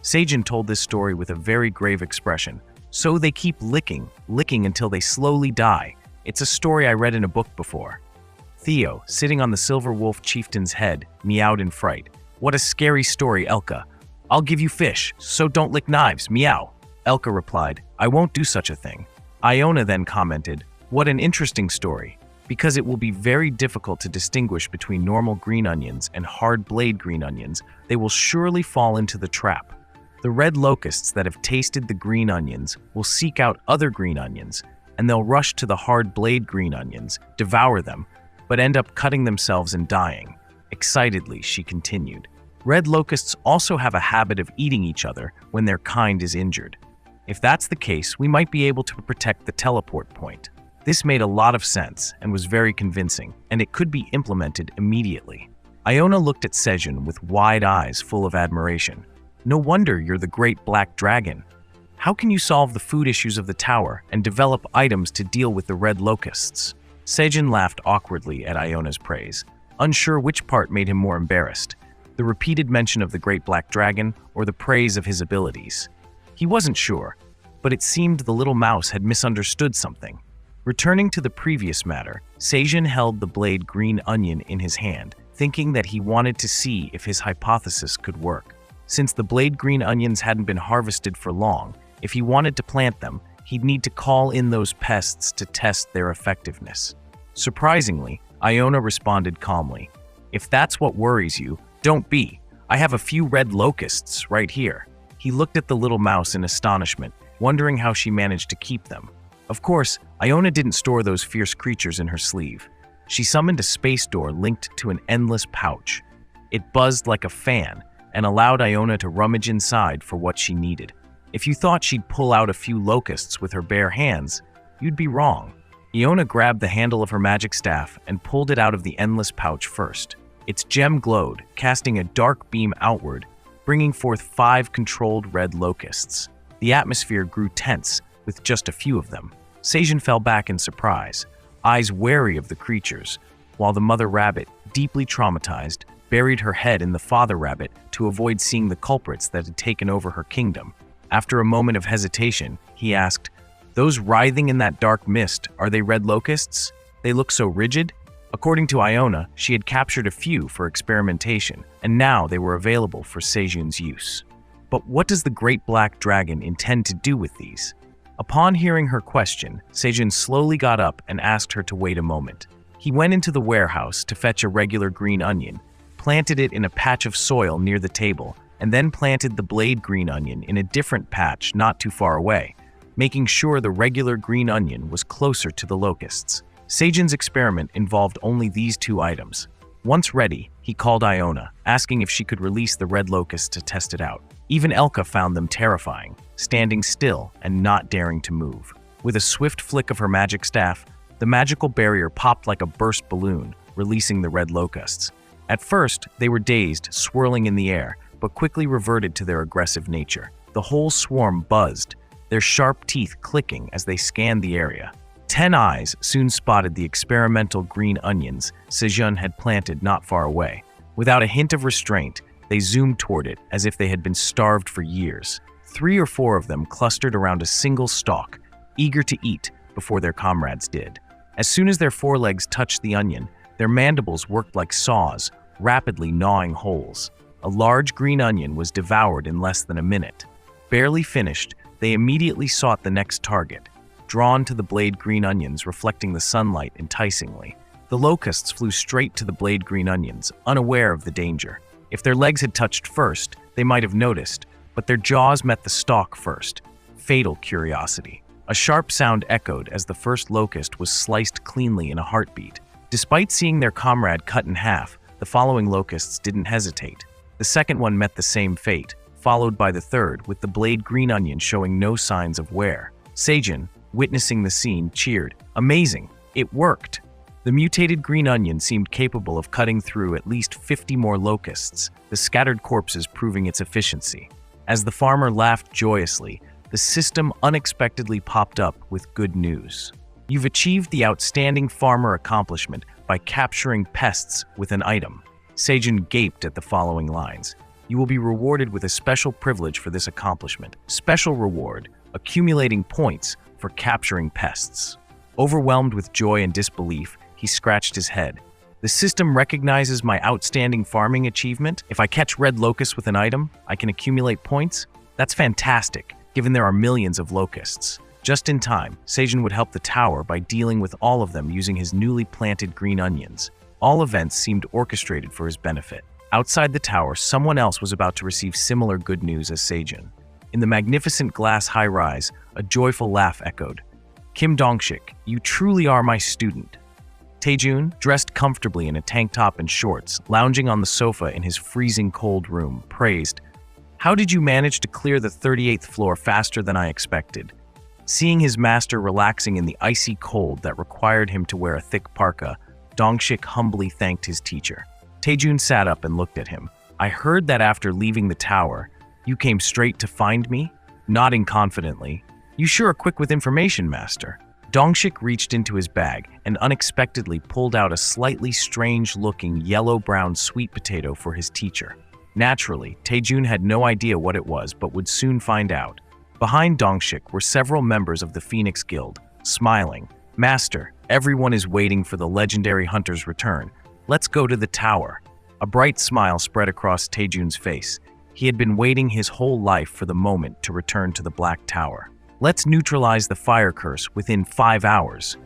Sejun told this story with a very grave expression. So they keep licking until they slowly die. It's a story I read in a book before. Theo, sitting on the silver wolf chieftain's head, meowed in fright. "What a scary story, Elka. I'll give you fish, so don't lick knives, meow." Elka replied, "I won't do such a thing." Iona then commented, "What an interesting story. Because it will be very difficult to distinguish between normal green onions and hard blade green onions, they will surely fall into the trap. The red locusts that have tasted the green onions will seek out other green onions, and they'll rush to the hard blade green onions, devour them, but end up cutting themselves and dying." Excitedly, she continued, "Red locusts also have a habit of eating each other when their kind is injured. If that's the case, we might be able to protect the teleport point." This made a lot of sense and was very convincing, and it could be implemented immediately. Iona looked at Sejun with wide eyes full of admiration. "No wonder you're the great black dragon. How can you solve the food issues of the tower and develop items to deal with the red locusts?" Sejun laughed awkwardly at Iona's praise, unsure which part made him more embarrassed, the repeated mention of the great black dragon or the praise of his abilities. He wasn't sure, but it seemed the little mouse had misunderstood something. Returning to the previous matter, Sejun held the blade green onion in his hand, thinking that he wanted to see if his hypothesis could work. Since the blade green onions hadn't been harvested for long, if he wanted to plant them, he'd need to call in those pests to test their effectiveness. Surprisingly, Iona responded calmly, "If that's what worries you, don't be. I have a few red locusts right here." He looked at the little mouse in astonishment, wondering how she managed to keep them. Of course, Iona didn't store those fierce creatures in her sleeve. She summoned a space door linked to an endless pouch. It buzzed like a fan and allowed Iona to rummage inside for what she needed. If you thought she'd pull out a few locusts with her bare hands, you'd be wrong. Iona grabbed the handle of her magic staff and pulled it out of the endless pouch first. Its gem glowed, casting a dark beam outward, bringing forth 5 controlled red locusts. The atmosphere grew tense with just a few of them. Sejun fell back in surprise, eyes wary of the creatures, while the mother rabbit, deeply traumatized, buried her head in the father rabbit to avoid seeing the culprits that had taken over her kingdom. After a moment of hesitation, he asked, "Those writhing in that dark mist, are they red locusts? They look so rigid?" According to Iona, she had captured a few for experimentation, and now they were available for Sejun's use. But what does the great black dragon intend to do with these? Upon hearing her question, Sejun slowly got up and asked her to wait a moment. He went into the warehouse to fetch a regular green onion, planted it in a patch of soil near the table, and then planted the blade green onion in a different patch not too far away, making sure the regular green onion was closer to the locusts. Sejun's experiment involved only these 2 items. Once ready, he called Iona, asking if she could release the red locusts to test it out. Even Elka found them terrifying, standing still and not daring to move. With a swift flick of her magic staff, the magical barrier popped like a burst balloon, releasing the red locusts. At first, they were dazed, swirling in the air, but quickly reverted to their aggressive nature. The whole swarm buzzed, their sharp teeth clicking as they scanned the area. 10 eyes soon spotted the experimental green onions Sejun had planted not far away. Without a hint of restraint, they zoomed toward it as if they had been starved for years. 3 or 4 of them clustered around a single stalk, eager to eat before their comrades did. As soon as their forelegs touched the onion, their mandibles worked like saws, rapidly gnawing holes. A large green onion was devoured in less than a minute. Barely finished, they immediately sought the next target, drawn to the blade green onions reflecting the sunlight enticingly. The locusts flew straight to the blade green onions, unaware of the danger. If their legs had touched first, they might have noticed, but their jaws met the stalk first. Fatal curiosity. A sharp sound echoed as the first locust was sliced cleanly in a heartbeat. Despite seeing their comrade cut in half, the following locusts didn't hesitate. The second one met the same fate, followed by the third, with the blade green onion showing no signs of wear. Sejun, witnessing the scene, cheered, "Amazing! It worked!" The mutated green onion seemed capable of cutting through at least 50 more locusts, the scattered corpses proving its efficiency. As the farmer laughed joyously, the system unexpectedly popped up with good news. You've achieved the outstanding farmer accomplishment by capturing pests with an item. Sejun gaped at the following lines. You will be rewarded with a special privilege for this accomplishment. Special reward, accumulating points for capturing pests. Overwhelmed with joy and disbelief, he scratched his head. The system recognizes my outstanding farming achievement? If I catch red locusts with an item, I can accumulate points? That's fantastic, given there are millions of locusts. Just in time, Sejun would help the tower by dealing with all of them using his newly planted green onions. All events seemed orchestrated for his benefit. Outside the tower, someone else was about to receive similar good news as Sejun. In the magnificent glass high-rise, a joyful laugh echoed. Kim Dongshik, you truly are my student. Taejun, dressed comfortably in a tank top and shorts, lounging on the sofa in his freezing cold room, praised, "How did you manage to clear the 38th floor faster than I expected?" Seeing his master relaxing in the icy cold that required him to wear a thick parka, Dongshik humbly thanked his teacher. Taejun sat up and looked at him. "I heard that after leaving the tower, you came straight to find me?" Nodding confidently, "You sure are quick with information, master." Dongshik reached into his bag and unexpectedly pulled out a slightly strange-looking yellow-brown sweet potato for his teacher. Naturally, Taejun had no idea what it was but would soon find out. Behind Dongshik were several members of the Phoenix Guild, smiling. "Master, everyone is waiting for the legendary hunter's return. Let's go to the tower." A bright smile spread across Taejun's face. He had been waiting his whole life for the moment to return to the Black Tower. Let's neutralize the fire curse within 5 hours.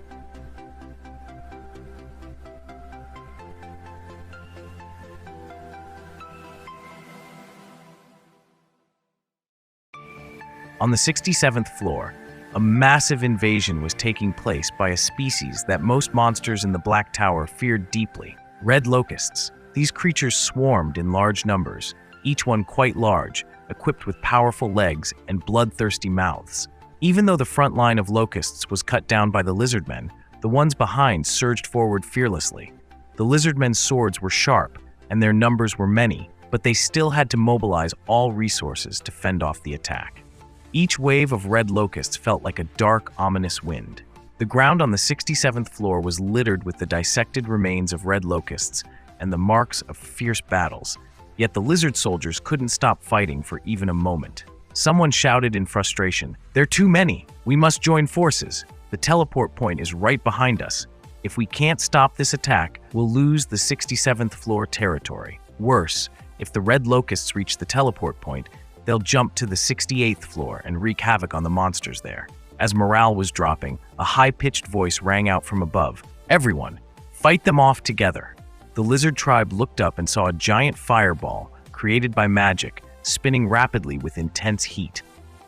On the 67th floor, a massive invasion was taking place by a species that most monsters in the Black Tower feared deeply, red locusts. These creatures swarmed in large numbers, each one quite large, equipped with powerful legs and bloodthirsty mouths. Even though the front line of locusts was cut down by the lizardmen, the ones behind surged forward fearlessly. The lizardmen's swords were sharp, and their numbers were many, but they still had to mobilize all resources to fend off the attack. Each wave of red locusts felt like a dark, ominous wind. The ground on the 67th floor was littered with the dissected remains of red locusts and the marks of fierce battles, yet the lizard soldiers couldn't stop fighting for even a moment. Someone shouted in frustration, "They're too many! We must join forces! The teleport point is right behind us. If we can't stop this attack, we'll lose the 67th floor territory. Worse, if the red locusts reach the teleport point, they'll jump to the 68th floor and wreak havoc on the monsters there." As morale was dropping, a high-pitched voice rang out from above. "Everyone, fight them off together." The lizard tribe looked up and saw a giant fireball, created by magic, spinning rapidly with intense heat.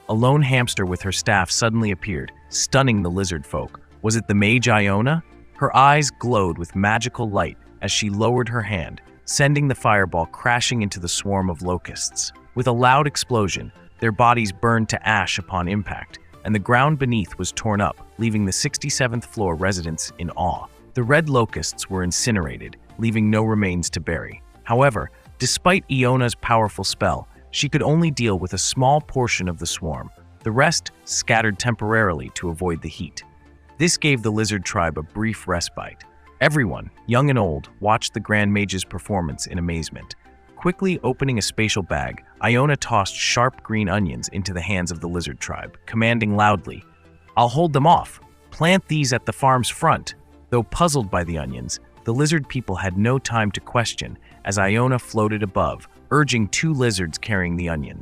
A lone hamster with her staff suddenly appeared, stunning the lizard folk. Was it the mage Iona? Her eyes glowed with magical light, as she lowered her hand, sending the fireball crashing into the swarm of locusts. With a loud explosion, their bodies burned to ash upon impact, and the ground beneath was torn up, leaving the 67th floor residents in awe. The red locusts were incinerated, leaving no remains to bury. However, despite Iona's powerful spell, she could only deal with a small portion of the swarm. The rest scattered temporarily to avoid the heat. This gave the lizard tribe a brief respite. Everyone, young and old, watched the Grand Mage's performance in amazement. Quickly opening a spatial bag, Iona tossed sharp green onions into the hands of the lizard tribe, commanding loudly, "I'll hold them off. Plant these at the farm's front." Though puzzled by the onions, the lizard people had no time to question as Iona floated above, urging two lizards carrying the onions.